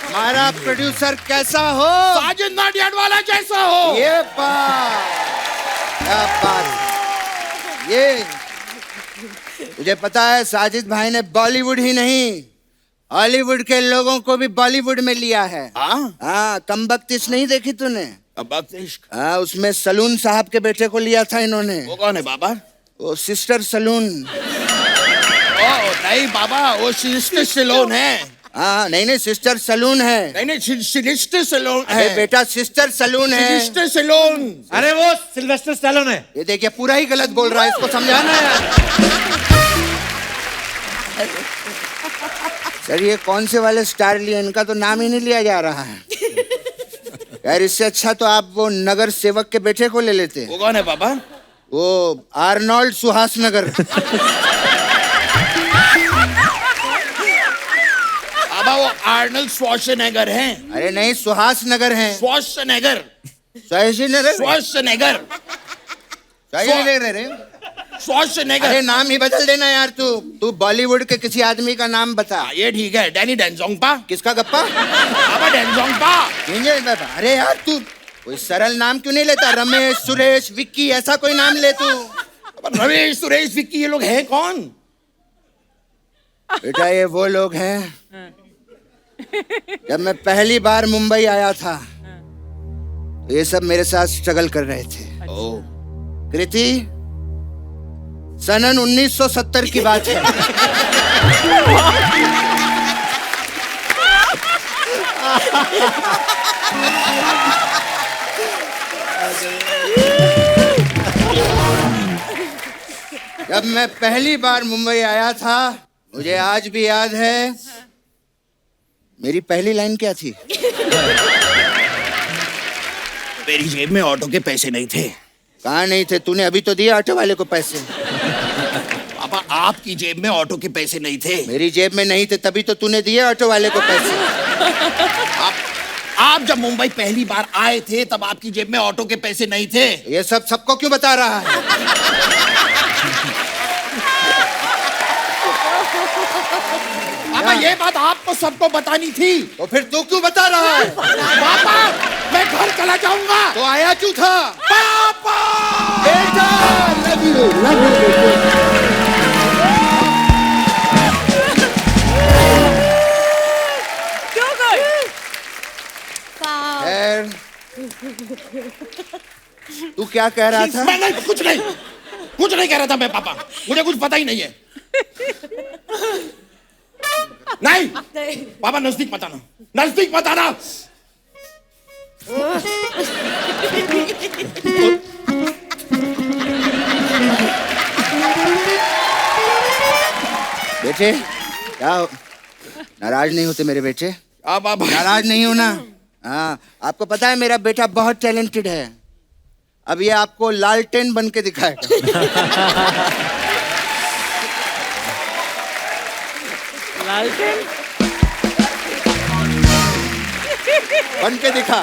हमारा प्रोड्यूसर कैसा हो? साजिद नाडियाडवाला जैसा हो। ये बात, क्या बात, ये मुझे पता है साजिद भाई ने बॉलीवुड ही नहीं हॉलीवुड के लोगों को भी बॉलीवुड में लिया है। हाँ, कमबख्तिश नहीं देखी तूने? कमबख्तिश? हाँ, उसमें सलून साहब के बेटे को लिया था इन्होंने। वो कौन है बाबा? वो सिस्टर सलून। नहीं बाबा, वो सिस्टर सलून है। हाँ, नहीं सिस्टर सलून है। नहीं सिस्टर सलून है। अरे बेटा सिस्टर सलून है। Sister salon. अरे वो सिल्वेस्टर स्टैलोन है। ये देखिए पूरा ही गलत बोल रहा है, इसको समझाना यार। सर ये कौन से वाले स्टार लिए, इनका तो नाम ही नहीं लिया जा रहा है। यार इससे अच्छा तो आप वो नगर सेवक के बेटे को ले लेते। वो कौन है पापा? वो आर्नोल्ड सुहास नगर। पापा वो आर्नल्ड श्वार्ज़नेगर हैं। अरे नहीं, सुहास नगर है। श्वार्ज़नेगर। श्वार्ज़नेगर। श्वार्ज़नेगर। श्वार्ज़नेगर। अरे नाम ही बदल देना यार। तू बॉलीवुड के किसी आदमी का नाम बता। ये ठीक है, डैनी डेंजोंगपा। किसका गप्पा? पापा डेंजोंगपा। अरे यार तू कोई सरल नाम क्यों नहीं लेता? रमेश, सुरेश, विक्की, ऐसा कोई नाम ले तू। रमेश, सुरेश, विक्की, ये लोग हैं कौन? बेटा ये वो लोग हैं, जब मैं पहली बार मुंबई आया था तो ये सब मेरे साथ स्ट्रगल कर रहे थे। कृति, सनन 1970 की बात है। जब मैं पहली बार मुंबई आया था, मुझे आज भी याद है मेरी पहली लाइन क्या थी। मेरी जेब में ऑटो के पैसे नहीं थे। कहाँ नहीं थे? तूने अभी तो दिया ऑटो वाले को पैसे। पापा आपकी जेब में ऑटो के पैसे नहीं थे। मेरी जेब में नहीं थे तभी तो तूने दिए ऑटो वाले को पैसे। आप जब मुंबई पहली बार आए थे तब आपकी जेब में ऑटो के पैसे नहीं थे। ये सब सबको क्यों बता रहा है? पापा ये बात आपको सबको बतानी थी। तो फिर तू क्यों बता रहा है? पापा मैं घर चला जाऊंगा। तो आया क्यों था? पापा बेटा लव यू तू क्या कह रहा था? मैं नहीं, कुछ नहीं कह रहा था मैं पापा, मुझे कुछ पता ही नहीं है। नहीं पापा, नजदीक मत आना, नजदीक मत आना। बेटे क्या नाराज नहीं होते मेरे बेटे? अब नाराज नहीं हो ना? हाँ, आपको पता है मेरा बेटा बहुत टैलेंटेड है। अब ये आपको लालटेन बन के दिखाएगा। लालटेन बन के दिखा।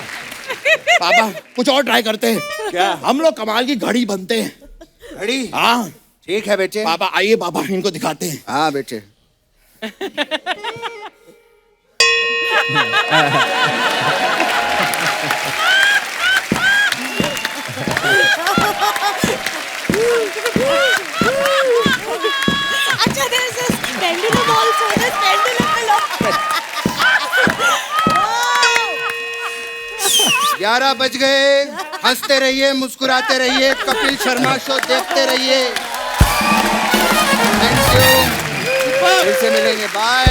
पापा कुछ और ट्राई करते हैं क्या? हम लोग कमाल की घड़ी बनते हैं। घड़ी? हाँ ठीक है बेटे। पापा आइए पापा इनको दिखाते हैं। हाँ बेटे। अच्छा there's this pendulum also. This pendulum below. 11 बज गए। हंसते रहिए, मुस्कुराते रहिए, कपिल शर्मा शो देखते रहिए। Thank you. फिर से मिलेंगे। बाय।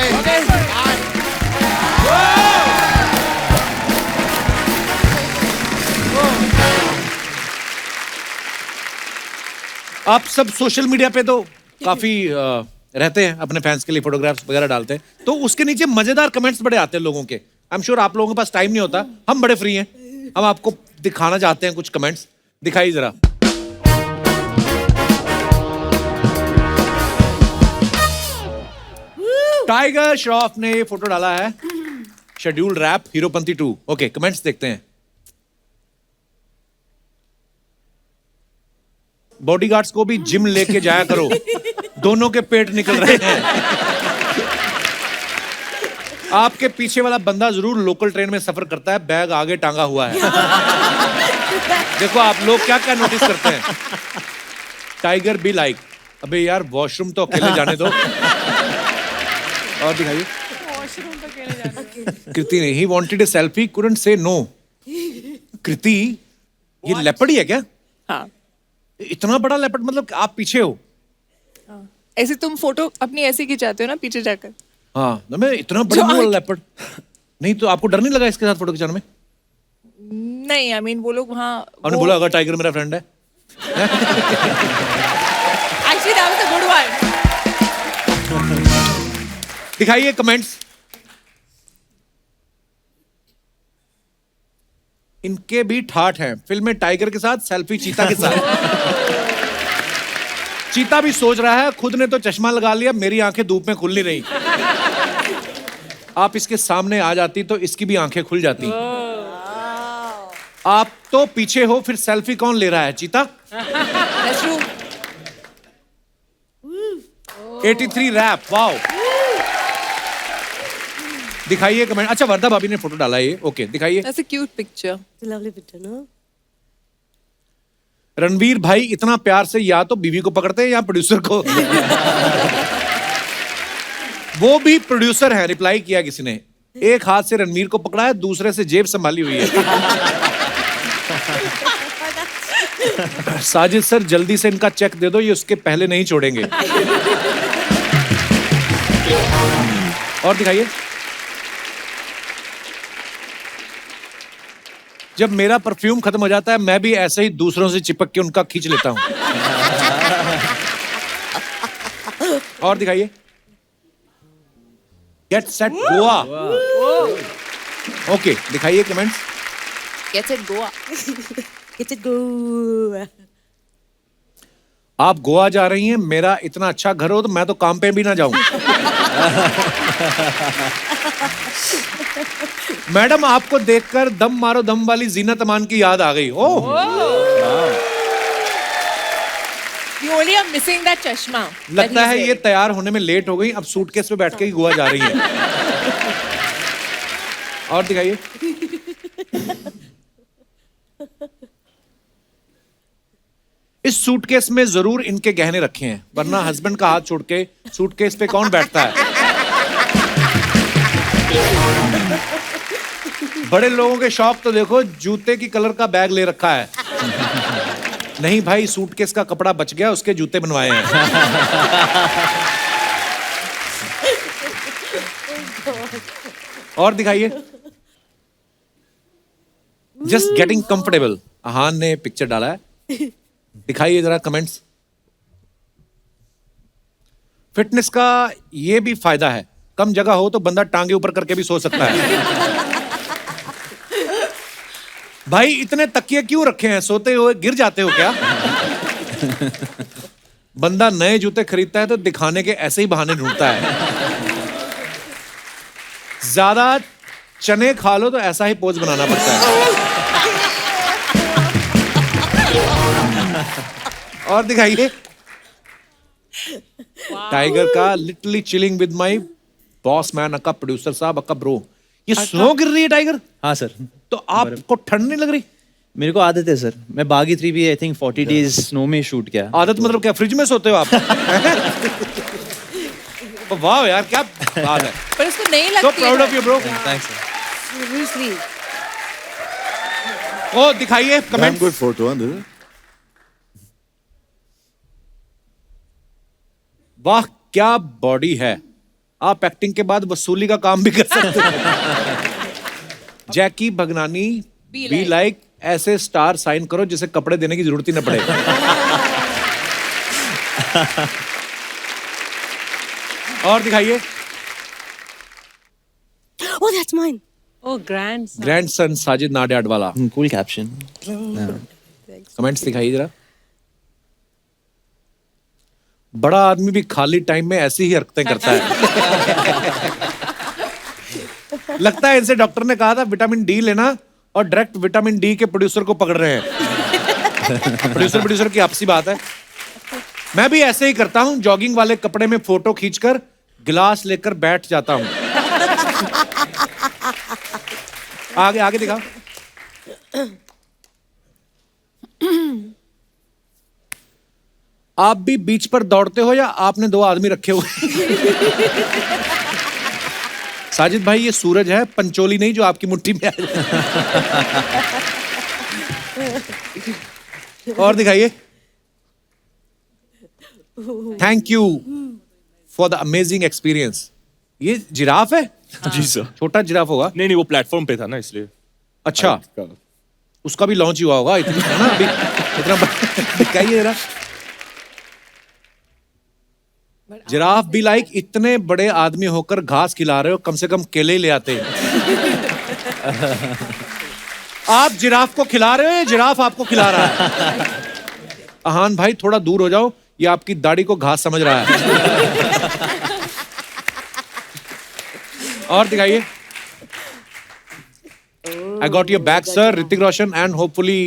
आप सब सोशल मीडिया पे तो काफी रहते हैं, अपने फैंस के लिए फोटोग्राफ्स वगैरह डालते हैं, तो उसके नीचे मजेदार कमेंट्स बड़े आते हैं लोगों के। आई एम श्योर आप लोगों के पास टाइम नहीं होता, हम बड़े फ्री हैं, हम आपको दिखाना चाहते हैं कुछ कमेंट्स। दिखाइए जरा। टाइगर श्रॉफ ने फोटो डाला है, schedule wrap Heropanti 2। Okay, comments देखते हैं। बॉडीगार्ड्स को भी जिम लेके जाया करो, दोनों के पेट निकल रहे हैं। आपके पीछे वाला बंदा जरूर लोकल ट्रेन में सफर करता है, बैग आगे टांगा हुआ है। देखो आप लोग क्या क्या नोटिस करते हैं। टाइगर बी लाइक, अबे यार वॉशरूम तो अकेले जाने दो। और दिखाइए। कृति ने, he wanted a selfie, couldn't से नो। कृति, ये लेपर्ड ही है क्या? हाँ। इतना बड़ा लेपर्ड, मतलब आप पीछे हो? ऐसे तुम फोटो अपनी ऐसे खिंचाते हो ना पीछे जाकर? हाँ, तो मैं इतना बड़ा मुंह वाला लेपर्ड। नहीं तो आपको डर नहीं लगा इसके साथ फोटो खिंचाने में? नहीं, आई मीन वो लोग वहाँ। आपने बोला अगर टाइगर मेरा फ्रेंड है। Actually, that was a good one. दिखाइए कमेंट्स। इनके भी ठाठ हैं, फिल्म में टाइगर के साथ, सेल्फी चीता के साथ। चीता भी सोच रहा है, खुद ने तो चश्मा लगा लिया, मेरी आंखें धूप में खुल नहीं रही। आप इसके सामने आ जाती तो इसकी भी आंखें खुल जाती। आप तो पीछे हो, फिर सेल्फी कौन ले रहा है? चीता। 83 रैप, वाओ। दिखाइए कमेंट। अच्छा, वर्धा भाभी ने फोटो डाला है ये। ओके, दिखाइए। That's a cute picture. It's a lovely picture, no? Ranveer भाई इतना प्यार से या तो बीवी को पकड़ते हैं या प्रोड्यूसर को। वो भी प्रोड्यूसर है, रिप्लाई किया किसी ने। एक हाथ से रणवीर को पकड़ा है, दूसरे से जेब संभाली हुई है। साजिद सर जल्दी से इनका चेक दे दो, ये उसके पहले नहीं छोड़ेंगे। और दिखाइए। जब मेरा परफ्यूम खत्म हो जाता है, मैं भी ऐसे ही दूसरों से चिपक के उनका खींच लेता हूं। और दिखाइए। Get set Goa. ओके, दिखाइए comments. Get it Goa. Get it go. आप गोवा जा रही हैं, मेरा इतना अच्छा घर हो तो मैं तो काम पे भी ना जाऊं। मैडम, आपको देखकर दम मारो दम वाली जीनत अमान की याद आ गई। ओह, You only are missing that chashma. लगता है ये तैयार होने में लेट हो गई, अब सूटकेस पे बैठ के ही गोवा जा रही हैं। और दिखाइए। इस सूटकेस में जरूर इनके गहने रखे हैं, वरना हस्बैंड का हाथ छोड़ के सूटकेस पे कौन बैठता है? बड़े लोगों के शौक तो देखो, जूते की कलर का बैग ले रखा है। नहीं भाई, सूटकेस का कपड़ा बच गया, उसके जूते बनवाए हैं। और दिखाइए। जस्ट गेटिंग कंफर्टेबल, अहान ने पिक्चर डाला है। दिखाइए जरा कमेंट्स। फिटनेस का ये भी फायदा है, कम जगह हो तो बंदा टांगे ऊपर करके भी सो सकता है। भाई इतने तकिए क्यों रखे हैं, सोते हुए गिर जाते हो क्या? बंदा नए जूते खरीदता है तो दिखाने के ऐसे ही बहाने ढूंढता है। ज्यादा चने खा लो तो ऐसा ही पोज बनाना पड़ता है। और दिखाइए टाइगर का literally chilling with my boss man, अक्का प्रोड्यूसर साहब, अक्का ब्रो। ये स्नो गिर रही है टाइगर? हाँ सर। तो आपको ठंड नहीं लग रही? मेरे को आदत है सर, मैं बागी 3 भी आई थिंक 40 डेज स्नो में शूट किया। आदत मतलब क्या, फ्रिज में सोते हो आप? वाह यार क्या बात है। पर इसको नहीं लगती So proud of you bro. Thanks sir. Seriously. ओ दिखाइए Damn comment. good photo, huh? This is- वाह क्या बॉडी है। आप एक्टिंग के बाद वसूली का काम भी कर सकते हैं। जैकी भगनानी बी लाइक ऐसे स्टार साइन करो जिसे कपड़े देने की जरूरत ही न पड़े। और दिखाइए Oh, that's mine. Oh, grandson. Grandson Sajid Nadiadwala. Cool caption. Comments दिखाइए जरा। बड़ा आदमी भी खाली टाइम में ऐसी ही हरकतें करता है। लगता है इनसे डॉक्टर ने कहा था विटामिन डी लेना और डायरेक्ट विटामिन डी के प्रोड्यूसर को पकड़ रहे हैं। प्रोड्यूसर की आपसी बात है। मैं भी ऐसे ही करता हूं, जॉगिंग वाले कपड़े में फोटो खींचकर गिलास लेकर बैठ जाता हूं। आगे आगे दिखा। आप भी बीच पर दौड़ते हो या आपने 2 आदमी रखे हुए? साजिद भाई ये सूरज है, पंचोली नहीं जो आपकी मुट्ठी में आ जाए। और दिखाइए। Thank you for the amazing experience. ये जिराफ है? जी सर। छोटा जिराफ होगा। नहीं वो प्लेटफॉर्म पे था ना इसलिए। अच्छा उसका भी लॉन्च हुआ होगा, इतना है ना अभी, इतना दिखाइए जरा। जिराफ भी लाइक इतने बड़े आदमी होकर घास खिला रहे हो, कम से कम केले ही ले आते। आप जिराफ को खिला रहे हो या जिराफ आपको खिला रहा है? अहान भाई थोड़ा दूर हो जाओ, ये आपकी दाढ़ी को घास समझ रहा है। और दिखाइए। I got your back, sir. Hrithik Roshan and hopefully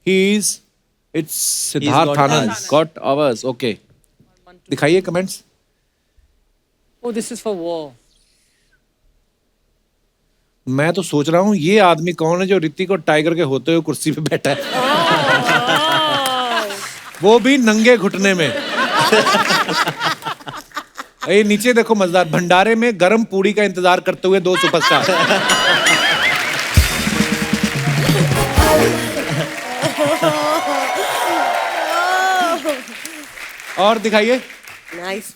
it's Siddharth got Anand. us. Got ours. Okay. दिखाइए comments. Oh, this is for war. मैं तो सोच रहा हूँ ये आदमी कौन है जो ऋतिक और टाइगर के होते हुए कुर्सी पे बैठा है। वो भी नंगे घुटने में। ये नीचे देखो मजेदार, भंडारे में गर्म पूड़ी का इंतजार करते हुए 2 सुपरस्टार। और दिखाइए। Nice.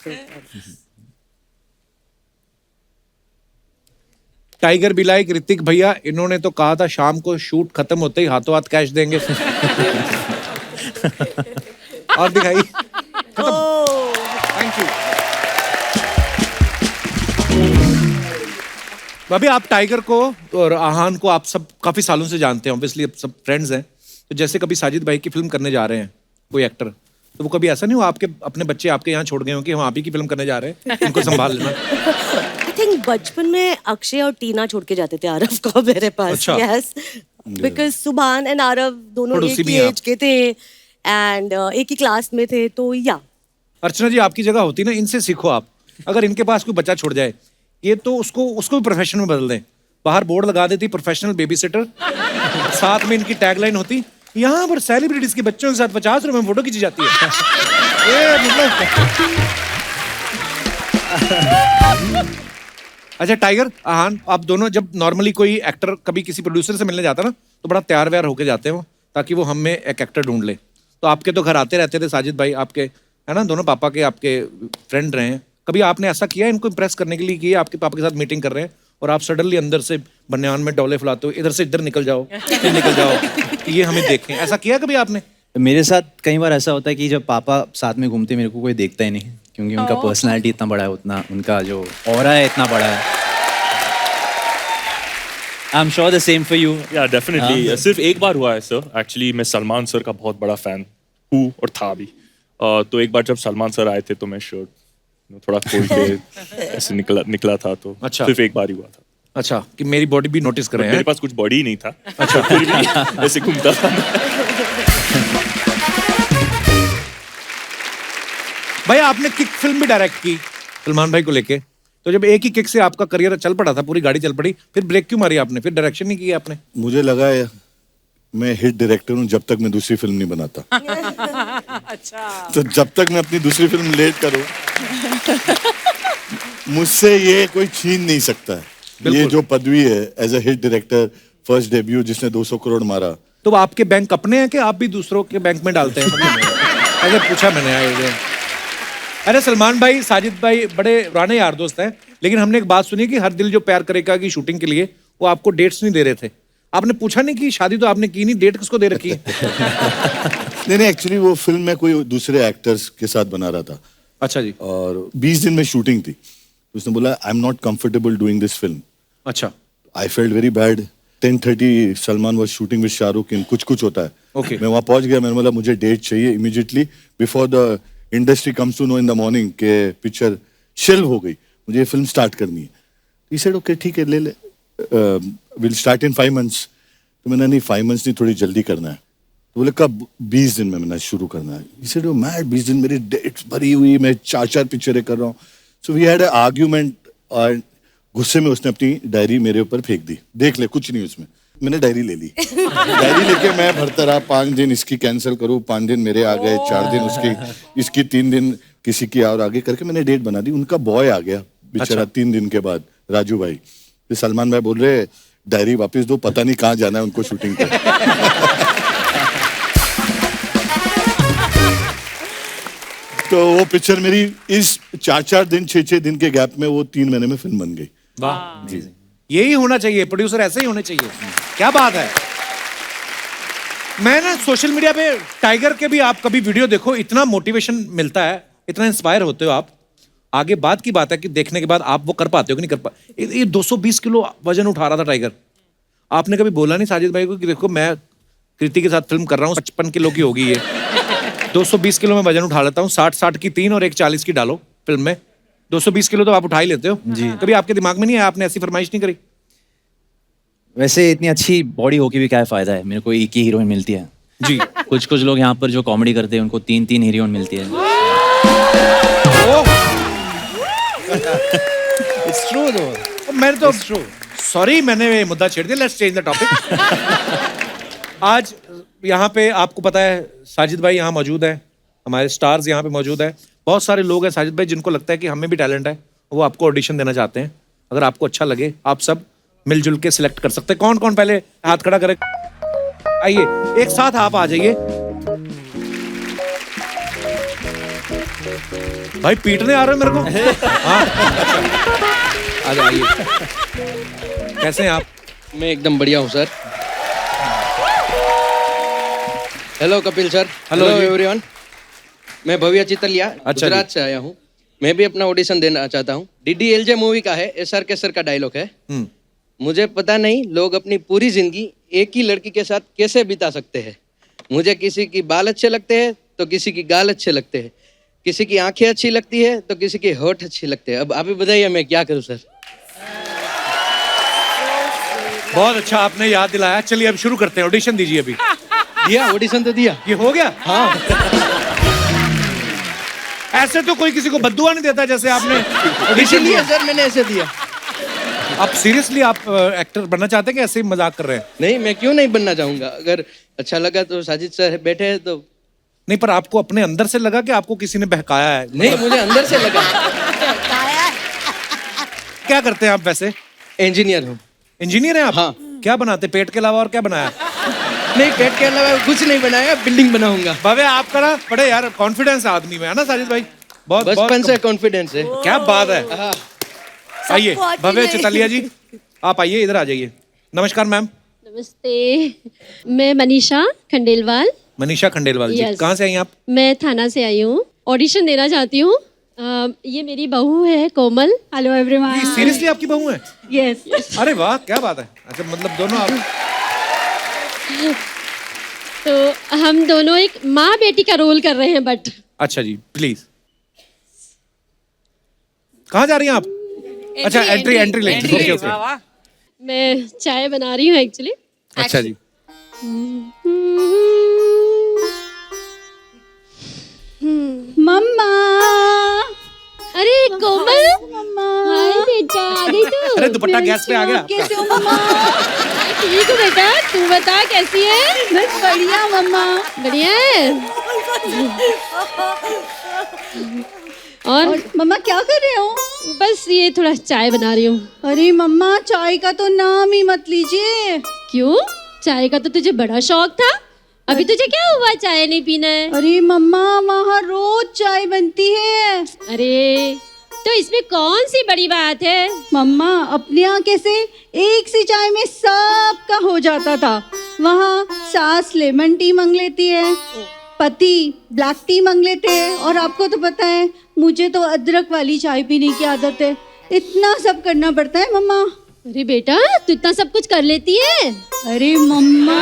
टाइगर भी लाइक ऋतिक भैया, इन्होंने तो कहा था शाम को शूट खत्म होते ही हाथों हाथ कैश देंगे। और दिखाइए। Thank you. अभी आप टाइगर को और आहान को आप सब काफी सालों से जानते हैं, ऑब्वियसली अब सब फ्रेंड्स हैं। तो जैसे कभी साजिद भाई की फिल्म करने जा रहे हैं कोई एक्टर, तो वो कभी ऐसा नहीं हुआ आपके अपने बच्चे आपके यहाँ छोड़ गए हो कि हम आप ही की फिल्म करने जा रहे हैं, इनको संभाल लेना? I think बचपन में अक्षय और टीना छोड़ के जाते थे आरव को मेरे पास। अच्छा। Yes. Because सुभान एंड आरव दोनों पड़ोसी एक भी ही हैं एज के थे एंड एक ही क्लास में थे, तो या अर्चना जी आपकी जगह होती ना, इनसे सीखो आप। अगर इनके पास कोई बच्चा छोड़ जाए, ये तो उसको भी प्रोफेशन में बदल दें। बाहर बोर्ड लगा देती प्रोफेशनल बेबी सिटर, साथ में इनकी टैगलाइन होती यहाँ पर सेलिब्रिटीज के बच्चों के साथ 50 रुपए में फोटो खींची जाती है। ये मतलब अच्छा टाइगर आहान, आप दोनों जब नॉर्मली कोई एक्टर कभी किसी प्रोड्यूसर से मिलने जाता ना तो बड़ा तैयार व्यार होके जाते हैं वो, ताकि वो हम में एक एक्टर ढूंढ ले। तो आपके तो घर आते रहते थे साजिद भाई, आपके है ना, दोनों पापा के आपके फ्रेंड रहे हैं। कभी आपने ऐसा किया इनको इम्प्रेस करने के लिए कि आपके पापा के साथ मीटिंग कर रहे हैं और आप सडनली अंदर से बनियान में डोले फुलाते हो, इधर से इधर निकल जाओ फिर निकल जाओ कि ये हमें देखें, ऐसा किया कभी आपने? मेरे साथ कई बार ऐसा होता है कि जब पापा साथ में घूमते मेरे को कोई देखता ही नहीं, क्योंकि उनका पर्सनालिटी इतना बड़ा है, उतना उनका जो ऑरा है इतना बड़ा है। I am sure the same for you. या डेफिनेटली सिर्फ एक बार हुआ है सर। एक्चुअली मैं सलमान सर का बहुत बड़ा फैन हूँ और था भी। तो एक बार जब सलमान सर आए थे तो मैं शर्ट थोड़ा खोल के ऐसे निकला था, तो अच्छा। सिर्फ एक बार ही हुआ था। अच्छा, कि मेरी बॉडी भी नोटिस करें। मेरे पास कुछ बॉडी ही नहीं था। अच्छा, फिर भी ऐसे घूमता था। भाई आपने किक फिल्म भी डायरेक्ट की सलमान भाई को लेके, तो जब एक ही किक से आपका करियर चल पड़ा था, पूरी गाड़ी चल पड़ी, फिर ब्रेक क्यों मारी आपने, फिर डायरेक्शन नहीं किया आपने? मुझे लगा है मैं हिट डायरेक्टर हूँ जब तक मैं दूसरी फिल्म नहीं बनाता। अच्छा। तो जब तक मैं अपनी दूसरी फिल्म लेट करूँ मुझसे ये कोई छीन नहीं सकता है। ये जो पदवी है as a hit director, first debut जिसने 200 करोड़ मारा। तो आपके बैंक अपने हैं कि आप भी दूसरों के बैंक में डालते हैं? अगर पूछा मैंने आइडिया। अरे सलमान भाई, साजिद भाई बड़े पुराने यार दोस्त हैं, लेकिन हमने एक बात सुनी कि हर दिल जो प्यार करेगा की शूटिंग के लिए वो आपको डेट्स नहीं दे रहे थे। आपने पूछा नहीं कि शादी तो आपने की नहीं, डेट किसको दे रखी है? नहीं, एक्चुअली वो फिल्म में कोई दूसरे एक्टर्स के साथ बना रहा था। अच्छा जी। और 20 दिन में शूटिंग थी। उसने बोला I am not comfortable doing this film. अच्छा। I felt very bad. 10:30 Salman was shooting with Shahrukh in कुछ होता है। Okay. मैं वहां पहुंच गया, मैंने बोला मुझे डेट चाहिए immediately before the industry comes to know in the morning के पिक्चर शेल हो गई, मुझे ये फिल्म स्टार्ट करनी है। ही सेड ओके ठीक है ले ले, विल स्टार्ट इन 5 months। तो मैंने नहीं 5 months नहीं, थोड़ी जल्दी करना है। तो बोले कब? 20 दिन में मैंने शुरू करना है। ही सेड मैड, 20 दिन मेरी डेट्स भरी हुई, मैं 4 पिक्चरें कर रहा हूँ। So we had a argument और गुस्से में उसने अपनी डायरी मेरे ऊपर फेंक दी। देख ले कुछ नहीं उसमें। मैंने डायरी ले ली। डायरी लेके मैं भरता रहा, 5 दिन इसकी कैंसिल करूँ, 5 दिन मेरे आ गए, 4 दिन उसकी, इसकी 3 दिन किसी की और आगे करके मैंने डेट बना दी। उनका बॉय आ गया बेचारा 3 दिन के बाद, राजू भाई। फिर सलमान भाई बोल रहे डायरी वापस दो, पता नहीं कहाँ जाना है उनको शूटिंग पे। तो वो पिक्चर मेरी इस 4 दिन 6 दिन के गैप में वो 3 महीने में फिल्म बन गई। वाह जी, यही होना चाहिए, प्रोड्यूसर ऐसे ही होने चाहिए। क्या बात है। मैं ना सोशल मीडिया पे टाइगर के भी आप कभी वीडियो देखो, इतना मोटिवेशन मिलता है, इतना इंस्पायर होते हो आप। आगे बात की बात है कि देखने के बाद आप वो कर पाते हो कि नहीं कर पाते। ये 220 किलो वजन उठा रहा था टाइगर। आपने कभी बोला नहीं साजिद भाई को कि देखो मैं कृति के साथ फिल्म कर रहा हूँ, 55 किलो की होगी ये, 220 किलो में वजन उठा लेता हूँ, 60 की 3 और एक 40 की डालो फिल्म में, 220 किलो तो आप उठा ही लेते हो जी। कभी आपके दिमाग में नहीं आया, आपने ऐसी फरमाइश नहीं करी? वैसे इतनी अच्छी बॉडी होके भी क्या फायदा है, मेरे को एक ही हीरोइन मिलती है जी। कुछ लोग यहाँ पर जो कॉमेडी करते हैं उनको 3 हीरोइन मिलती है। It's true though। मैंने तो सॉरी मैंने मुद्दा छेड़ दिया, लेट्स चेंज द टॉपिक। आज यहाँ पे आपको पता है साजिद भाई यहाँ मौजूद है, हमारे स्टार्स यहाँ पे मौजूद है, बहुत सारे लोग हैं साजिद भाई जिनको लगता है कि हमें भी टैलेंट है, वो आपको ऑडिशन देना चाहते हैं। अगर आपको अच्छा लगे आप सब मिलजुल के सिलेक्ट कर सकते हैं। कौन कौन पहले हाथ खड़ा करे? आइए एक साथ आप आ जाइए। भाई पीटने आ रहे हो मेरे को? हाँ आ जाइए। कैसे हैं आप? मैं एकदम बढ़िया हूँ sir. Hello Kapil sir. Hello everyone. मैं भव्य चितलिया गुजरात से आया हूँ। मैं भी अपना ऑडिशन देना चाहता हूँ। DDLJ मूवी का है, SR केसर का डायलॉग है। मुझे पता नहीं लोग अपनी पूरी जिंदगी एक ही लड़की के साथ कैसे बिता सकते हैं। मुझे किसी की बाल अच्छे लगते हैं तो किसी की गाल अच्छे लगते हैं, किसी की आंखें अच्छी लगती है तो किसी के होठ अच्छे लगते हैं। अब आप ही बताइए मैं क्या करूं सर। बहुत अच्छा आपने याद दिलाया। चलिए अब शुरू करते हैं, ऑडिशन दीजिए। अभी दिया ऑडिशन तो दिया। ये हो गया? हाँ। ऐसे तो कोई किसी को बद्दुआ नहीं देता जैसे आपने। इसीलिए सर मैंने ऐसे दिया। आप सीरियसली आप एक्टर बनना चाहते हैं कि ऐसे ही मजाक कर रहे हैं? नहीं, मैं क्यों नहीं बनना चाहूंगा। अगर अच्छा लगा तो साजिद सर बैठे हैं तो। नहीं, पर आपको अपने अंदर से लगा कि आपको किसी ने बहकाया है? नहीं, मुझे अंदर से लगा। क्या करते हैं आप वैसे? इंजीनियर हूँ। इंजीनियर हैं आप? हाँ। क्या बनाते, पेट के अलावा और क्या बनाया? नहीं, पेट के अलावा कुछ नहीं बनाया, बिल्डिंग बनाऊंगा। भव्य आपका ना बड़े यार कॉन्फिडेंस आदमी में है ना साजिद भाई? बहुत बचपन से कॉन्फिडेंस है। क्या बात है। आइए भव्य चितलिया जी, आप आइए, इधर आ जाइए। नमस्कार मैम। नमस्ते, मैं मनीषा खंडेलवाल मनीषा खंडेलवाल जी, Yes. कहाँ से आई आप? मैं थाना से आई हूँ, ऑडिशन देना चाहती हूँ। ये मेरी बहू है कोमल। Hello everyone. सीरियसली आपकी बहू है? यस। अरे वाह, क्या बात है। अच्छा, मतलब दोनों आप? तो हम दोनों एक माँ बेटी का रोल कर रहे हैं, बट अच्छा जी, प्लीज। कहाँ जा रही हैं आप? अच्छा, एंट्री लेंगे। Okay okay. मैं चाय बना रही हूँ एक्चुअली। अच्छा जी। मम्मा। अरे कोमल, हाय बेटा, आ गई तू? अरे दुपट्टा गैस पे आ गया। कैसे हो मम्मा? ठीक हूँ बेटा, तू बता कैसी है? मैं बढ़िया मम्मा। बढ़िया है। और मम्मा क्या कर रहे हो? बस ये थोड़ा चाय बना रही हूँ। अरे मम्मा, चाय का तो नाम ही मत लीजिए। क्यों? चाय का तो तुझे बड़ा शौक था। अभी तुझे क्या हुआ, चाय नहीं पीना है? अरे मम्मा, वहाँ रोज चाय बनती है। अरे तो इसमें कौन सी बड़ी बात है? मम्मा, अपनी आंखें से एक सी चाय में सबका हो जाता था। वहाँ सास लेमन टी मांग लेती है, पति ब्लैक टी मांग लेते हैं, और आपको तो पता है मुझे तो अदरक वाली चाय पीने की आदत है। इतना सब करना पड़ता है मम्मा। अरे बेटा, तू इतना सब कुछ कर लेती है? अरे मम्मा,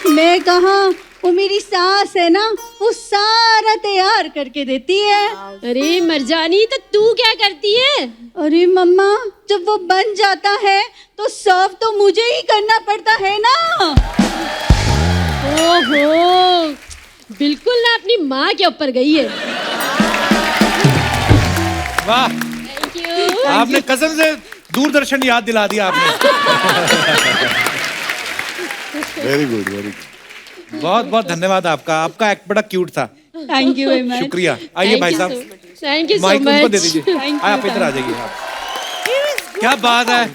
मैं कहाँ, वो मेरी सास है ना, वो सारा तैयार करके देती है। अरे मरजानी, तो तू क्या करती है? अरे मम्मा, जब वो बन जाता है तो सर्व तो मुझे ही करना पड़ता है ना। ओहो, बिल्कुल ना अपनी माँ के ऊपर गई है। वाह, थैंक यू। आपने कसम से दूरदर्शन याद दिला दिया आपने। Very good, very good. बहुत बहुत धन्यवाद आपका। आपका एक्ट बड़ा क्यूट था। Thank you very much. शुक्रिया। आइए भाई साहब, थैंक यू सो माइक उनको दे मच। दीजिए। आप इधर आ जाइए। आप, क्या बात है।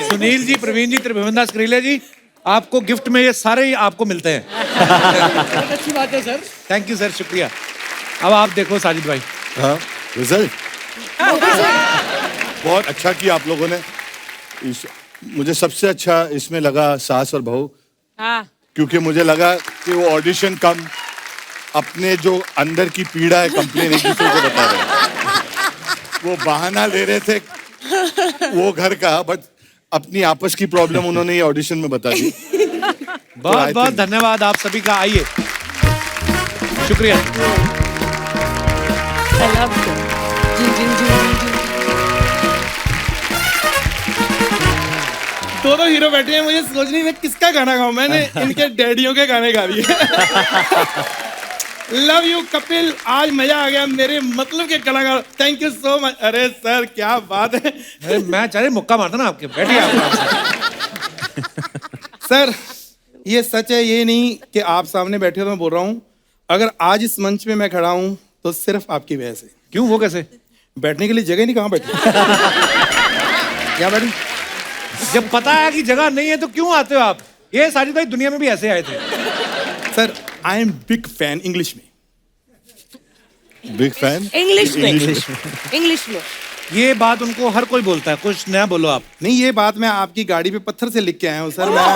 सुनील जी, प्रवीण जी, त्रिभुवन स्क्रीले जी, आपको गिफ्ट में ये सारे ही आपको मिलते हैं। बहुत अच्छी बात है सर। थैंक यू सर, शुक्रिया। अब आप देखो साजिद भाई। हाँ, रिजल्ट बहुत अच्छा किया आप लोगों ने। मुझे सबसे अच्छा इसमें लगा सास और बहू, क्योंकि मुझे लगा कि वो ऑडिशन कम अपने जो अंदर की पीड़ा है कंप्लेन एक दूसरे को बता रहे। वो बहाना ले रहे थे वो घर का, बट अपनी आपस की प्रॉब्लम उन्होंने ये ऑडिशन में बता दी। बहुत बहुत धन्यवाद आप सभी का। आइए, शुक्रिया। दोनों हीरो बैठे हैं, मुझे सोचने में किसका गाना गाऊं। मैंने इनके डैडियों के गाने गा दिए। लव यू कपिल, आज मजा आ गया। मेरे मतलब के कलाकार, थैंक यू सो मच। अरे सर, क्या बात है। अरे मैं चाहे मुक्का मारता ना आपके। बैठिए आप। सर, ये सच है, ये नहीं कि आप सामने बैठे हो तो मैं बोल रहा हूँ। अगर आज इस मंच पे मैं खड़ा हूँ तो सिर्फ आपकी वजह से। क्यों, वो कैसे? बैठने के लिए जगह नहीं, कहाँ बैठे? क्या बैठे? जब पता है कि जगह नहीं है तो क्यों आते हो आप? ये साजिद भाई दुनिया में भी ऐसे आए थे। Sir, I am big fan. English में बिग फैन। इंग्लिश में ये बात उनको हर कोई बोलता है। कुछ नया बोलो आप। नहीं, ये बात मैं आपकी गाड़ी पे पत्थर से लिख के आया हूँ सर। मैं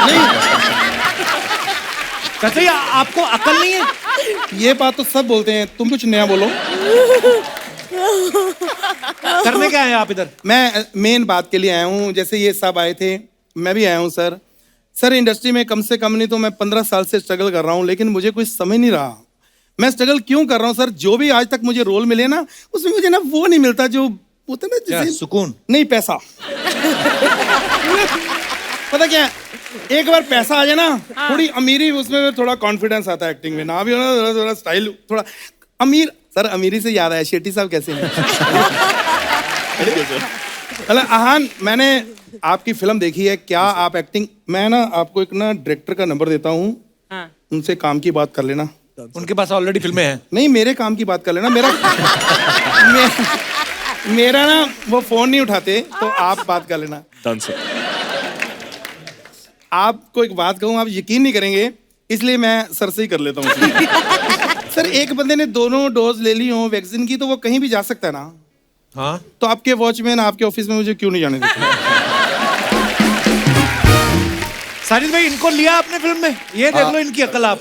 नहीं, कैसे आपको अकल नहीं है? ये बात तो सब बोलते हैं, तुम कुछ नया बोलो। करने क्या आए आप इधर? मैं मेन बात के लिए आया हूँ। जैसे ये सब आए थे, मैं भी आया हूँ सर। सर, इंडस्ट्री में कम से कम नहीं तो मैं 15 साल से स्ट्रगल कर रहा हूँ, लेकिन मुझे कुछ समझ नहीं रहा मैं स्ट्रगल क्यों कर रहा हूँ। सर, जो भी आज तक मुझे रोल मिले ना, उसमें मुझे ना वो नहीं मिलता जो होता ना, जैसे सुकून नहीं, पैसा। पता क्या, एक बार पैसा आ जाए ना, थोड़ी अमीरी, उसमें थोड़ा कॉन्फिडेंस आता है एक्टिंग में। ना भी हो ना, थोड़ा स्टाइल, थोड़ा अमीर। सर, अमीरी से याद आया, शेट्टी साहब कैसे हैं? आहान, मैंने आपकी फिल्म देखी है। क्या आप एक्टिंग, मैं ना आपको एक ना डायरेक्टर का नंबर देता हूँ, उनसे काम की बात कर लेना। उनके पास ऑलरेडी फिल्में हैं। नहीं, मेरे काम की बात कर लेना। मेरा ना वो फोन नहीं उठाते, तो आप बात कर लेना। आपको एक बात कहूँ, आप यकीन नहीं करेंगे, इसलिए मैं सर से ही कर लेता हूँ। सर, एक बंदे ने दोनों डोज ले ली हो वैक्सीन की, तो वो कहीं भी जा सकता है ना। हाँ, तो आपके वॉचमैन आपके ऑफिस में मुझे क्यों नहीं जाने देते? साजिद भाई इनको लिया आपने फिल्म में? ये देख लो इनकी अकल आप।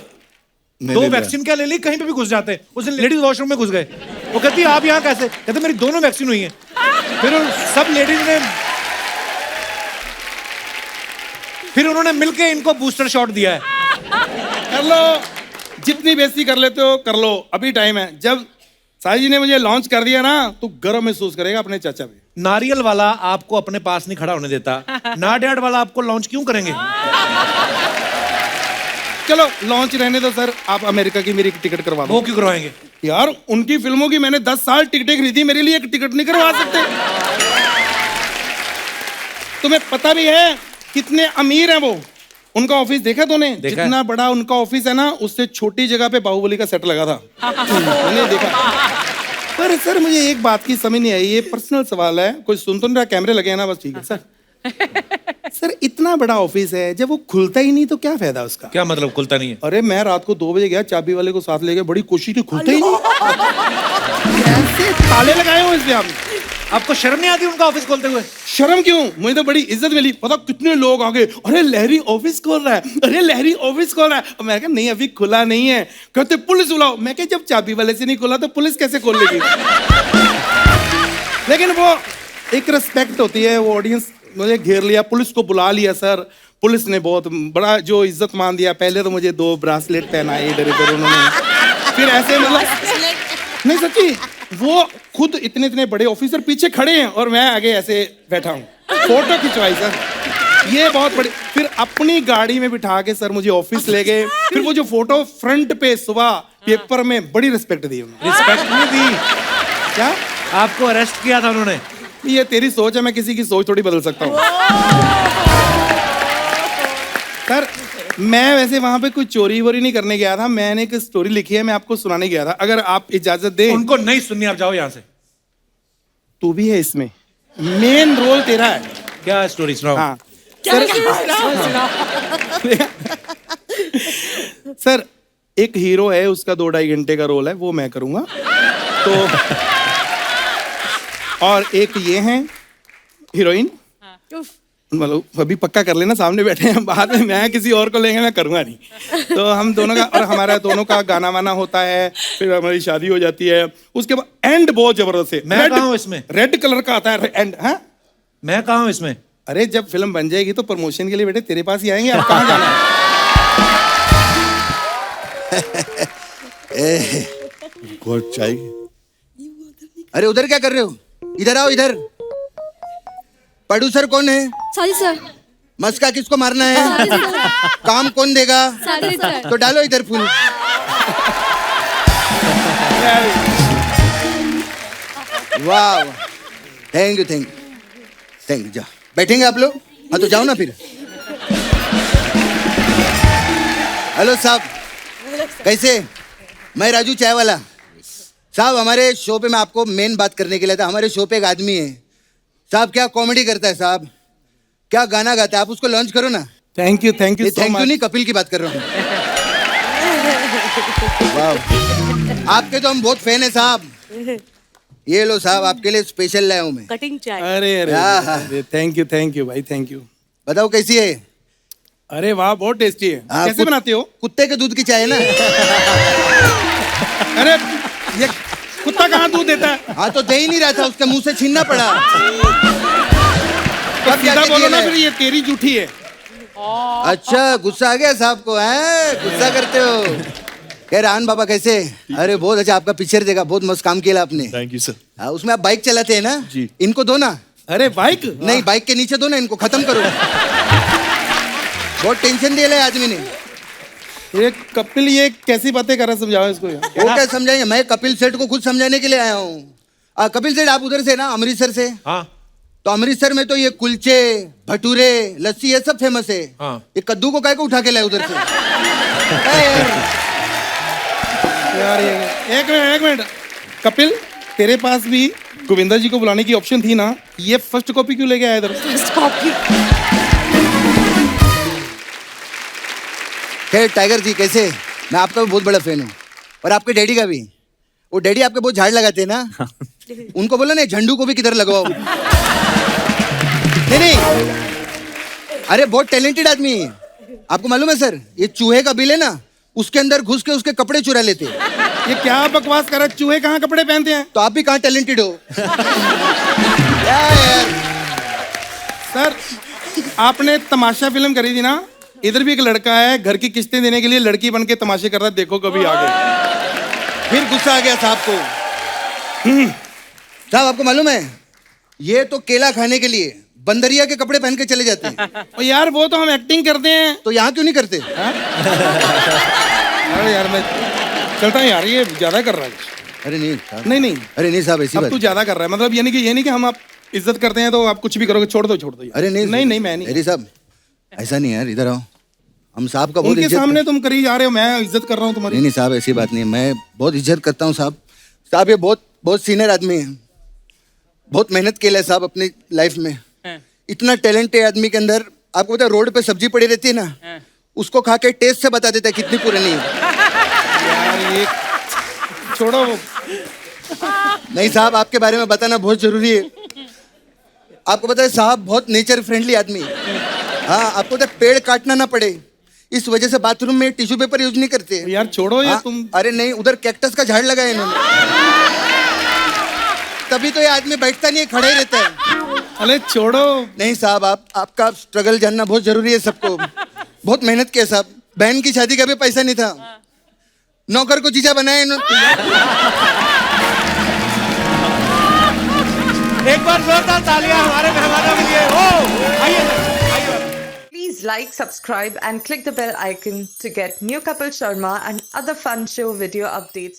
दो वैक्सीन क्या ले ली, कहीं पे भी घुस जाते हैं। उस दिन लेडीज वॉशरूम में घुस गए, वो कहती आप यहाँ कैसे? कहते मेरी दोनों वैक्सीन हुई हैं। फिर उन्होंने मिलके इनको बूस्टर शॉट दिया है। कर लो, जितनी बेइज्जती कर लेते हो कर लो, अभी टाइम है। जब साई जी ने मुझे लॉन्च कर दिया ना, तो गर्व महसूस करेगा अपने चाचा पे। नारियल वाला आपको अपने पास नहीं खड़ा होने देता, नाडियाड वाला आपको लॉन्च क्यों करेंगे? चलो लॉन्च रहने दो सर, आप अमेरिका की मेरी एक टिकट करवा दो। वो क्यों करवाएंगे? यार उनकी फिल्मों की मैंने 10 साल टिकटें खरीदी, मेरे लिए एक टिकट नहीं करवा सकते? तुम्हें पता भी है कितने अमीर हैं वो? उनका ऑफिस देखा तूने? जितना बड़ा उनका ऑफिस है ना, उससे छोटी जगह पे बाहुबली का सेट लगा था। मैंने देखा। पर सर मुझे एक बात की समझ नहीं आई, ये पर्सनल सवाल है, कोई सुन तो नहीं रहा, कैमरे लगे हैं ना, बस ठीक है सर। सर इतना बड़ा ऑफिस है, जब वो खुलता ही नहीं तो क्या फायदा उसका? क्या मतलब खुलता नहीं है? अरे मैं रात को 2 बजे गया, चाबी वाले को साथ ले गया, बड़ी कोशिश की, खुलता ही नहीं। कैसे ताले लगाए हो इसमें आपने? आपको शर्म नहीं आती उनका ऑफिस खोलते हुए? शर्म क्यों, मुझे तो बड़ी इज्जत मिली। पता कितने लोग आ गए, अरे लहरी ऑफिस खोल रहा है, अरे लहरी ऑफिस खोल रहा है। और मैं कहा नहीं अभी खुला नहीं है। कहते पुलिस बुलाओ। मैं कहा जब चाबी वाले से नहीं खुला तो पुलिस कैसे खोल लेगी? लेकिन वो एक रिस्पेक्ट होती है, वो ऑडियंस मुझे घेर लिया, पुलिस को बुला लिया सर। पुलिस ने बहुत बड़ा जो इज्जत मान दिया। पहले तो मुझे 2 ब्रासलेट पहनाए इधर इधर उन्होंने, फिर ऐसे मतलब नहीं सच्ची, वो खुद इतने इतने बड़े ऑफिसर पीछे खड़े हैं और मैं आगे ऐसे बैठा हूँ, फोटो खिंचवाई सर। ये बहुत बड़ी, फिर अपनी गाड़ी में बिठा के सर मुझे ऑफिस ले गए। फिर वो जो फोटो फ्रंट पे सुबह पेपर में, बड़ी रिस्पेक्ट दी उन्होंने। रिस्पेक्ट नहीं दी, क्या आपको अरेस्ट किया था उन्होंने? ये तेरी सोच है, मैं किसी की सोच थोड़ी बदल सकता हूँ। सर मैं वैसे वहां पे कुछ चोरी वोरी नहीं करने गया था, मैंने एक स्टोरी लिखी है, मैं आपको सुनाने गया था, अगर आप इजाजत दें। उनको नहीं सुननी, आप जाओ यहाँ से। तू भी है इसमें, मेन रोल तेरा है। क्या स्टोरी सुनाओ? हाँ सर एक हीरो है, उसका 2-2.5 घंटे का रोल है, वो मैं करूंगा। तो और एक ये हैं हीरोइन, मतलब अभी पक्का कर लेना, सामने बैठे हैं, बाद में मैं किसी और को लेंगे, मैं करूंगा नहीं। तो हम दोनों का और हमारा दोनों का गाना वाना होता है, फिर हमारी शादी हो जाती है। उसके बाद एंड बहुत जबरदस्त है। मैं कहाँ हूँ इसमें? रेड कलर का आता है एंड। हाँ मैं कहाँ हूँ इसमें? अरे जब फिल्म बन जाएगी तो प्रमोशन के लिए बेटे तेरे पास ही आएंगे। आप कहाँ जाना है? गॉड चाय। अरे उधर क्या कर रहे हो? इधर आओ इधर। प्रोड्यूसर कौन है? साजिद सर। मस्का किसको मारना है? काम कौन देगा? साजिद सर। तो डालो इधर फूल। वाह, thank you thank you thank you. जाओ बैठेंगे आप लोग? हाँ तो जाओ ना फिर। हेलो साहब, कैसे? मैं राजू चाय वाला साहब। हमारे शो पे मैं आपको मेन बात करने के लिए था। हमारे शो पे एक आदमी है साहब, क्या कॉमेडी करता है साहब, क्या गाना गाता है, आप उसको लॉन्च करो ना। Thank you thank you. Thank you नहीं, कपिल की बात कर रहा हूँ। वाह, आपके तो हम बहुत फैन है साहब। ये लो साहब, आपके लिए स्पेशल लाया हूँ मैं। कटिंग चाय। अरे अरे थैंक यू भाई, थैंक यू। बताओ कैसी है? अरे वाह बहुत टेस्टी है। कैसे बनाते हो? कुत्ते के दूध की चाय है ना। अरे ये कुत्ता कहाँ दूध देता है? हाँ तो दे ही नहीं रहा था, उसके मुंह से छीनना पड़ा। तो सीधा बोलो ना फिर, ये तेरी जूठी है। अच्छा गुस्सा आ गया साहब को, हैं? गुस्सा करते हो? कह रान बाबा कैसे? अरे बहुत अच्छा, आपका पिक्चर देखा, बहुत मस्त काम किया आपने। Thank you sir. हाँ, उसमें आप बाइक चलाते हैं ना जी। इनको दो ना। अरे बाइक नहीं, बाइक के नीचे दो ना, इनको खत्म करो। बहुत टेंशन दिया है आदमी ने। ये कपिल ये कैसी बातें कर रहा है, समझाओ इसको। वो क्या समझाएंगे? मैं कपिल सेठ को खुद समझाने के लिए आया हूँ। कपिल सेठ आप उधर से ना, अमृतसर से? हाँ। तो अमृतसर में तो ये कुलचे, भटूरे, लस्सी ये सब फेमस है। हाँ। ये कद्दू को काय को उठा के लाए उधर से? यार एक मिनट कपिल, तेरे पास भी गोविंदा जी को बुलाने की ऑप्शन थी ना, ये फर्स्ट कॉपी क्यों लेके आया इधर? First copy. खैर टाइगर जी कैसे? मैं आपका भी बहुत बड़ा फैन हूँ और आपके डैडी का भी। वो डैडी आपके बहुत झाड़ लगाते हैं ना, उनको बोलो ना झंडू को भी किधर लगवाओ। नहीं अरे बहुत टैलेंटेड आदमी है। आपको मालूम है सर, ये चूहे का बिल है ना, उसके अंदर घुस के उसके कपड़े चुरा लेते हैं। ये क्या बकवास कर रहा है? चूहे कहाँ कपड़े पहनते हैं? तो आप भी कहाँ टैलेंटेड हो? सर, आपने तमाशा फिल्म करी थी ना, इधर भी एक लड़का है घर की किस्तें देने के लिए लड़की बन के तमाशे कर रहा है, देखो कभी आगे। फिर गुस्सा आ गया साहब को। साहब आपको मालूम है, ये तो केला खाने के लिए बंदरिया के कपड़े पहन के चले जाते हैं। और यार वो तो हम एक्टिंग करते हैं। तो यहाँ क्यों नहीं करते? अरे यार मैं चलता हूँ यार, ये ज्यादा कर रहा है। अरे नहीं साहब। नहीं अरे नहीं साहब, ऐसी अब बात तू ज्यादा कर रहा है, मतलब ये नहीं कि हम आप इज्जत करते हैं तो आप कुछ भी करोगे, छोड़ दो यार। अरे नहीं नहीं मैं नहीं। अरे साहब ऐसा नहीं यार, इधर आओ। हम साहब का बहुत उनके इज्जत सामने तुम करी जा रहे हो, मैं इज्जत कर रहा हूँ तुम्हारी। नहीं साहब, ऐसी बात नहीं है, मैं बहुत इज्जत करता हूँ साहब। साहब ये बहुत सीनियर आदमी है, बहुत मेहनत किया है साहब अपनी लाइफ में। इतना टैलेंट है आदमी के अंदर। आपको पता है रोड पे सब्जी पड़ी रहती है ना, उसको खा के टेस्ट से बता देता है कितनी पुरानी है। यार ये छोड़ो। नहीं साहब, आपके बारे में बताना बहुत जरूरी है। आपको पता है साहब बहुत नेचर फ्रेंडली आदमी है। हाँ, आपको पता है पेड़ काटना ना पड़े, इस वजह से बाथरूम में टिश्यू पेपर यूज नहीं करते। यार छोड़ो ये तुम। अरे नहीं, उधर कैक्टस का झाड़ लगाया इन्होंने, तभी तो ये आदमी बैठता नहीं है, खड़ा ही रहता है। अरे छोड़ो। नहीं साहब, आपका स्ट्रगल जानना बहुत जरूरी है सबको। बहुत मेहनत किया साहब, बहन की शादी का भी पैसा नहीं था, नौकर को जीजा बनाया इन्होंने। एक बार जोरदार तालियां हमारे मेहमानों के लिए। ओ आइए। Please like, subscribe and click the bell icon to get new Kapil Sharma and other fun show video updates.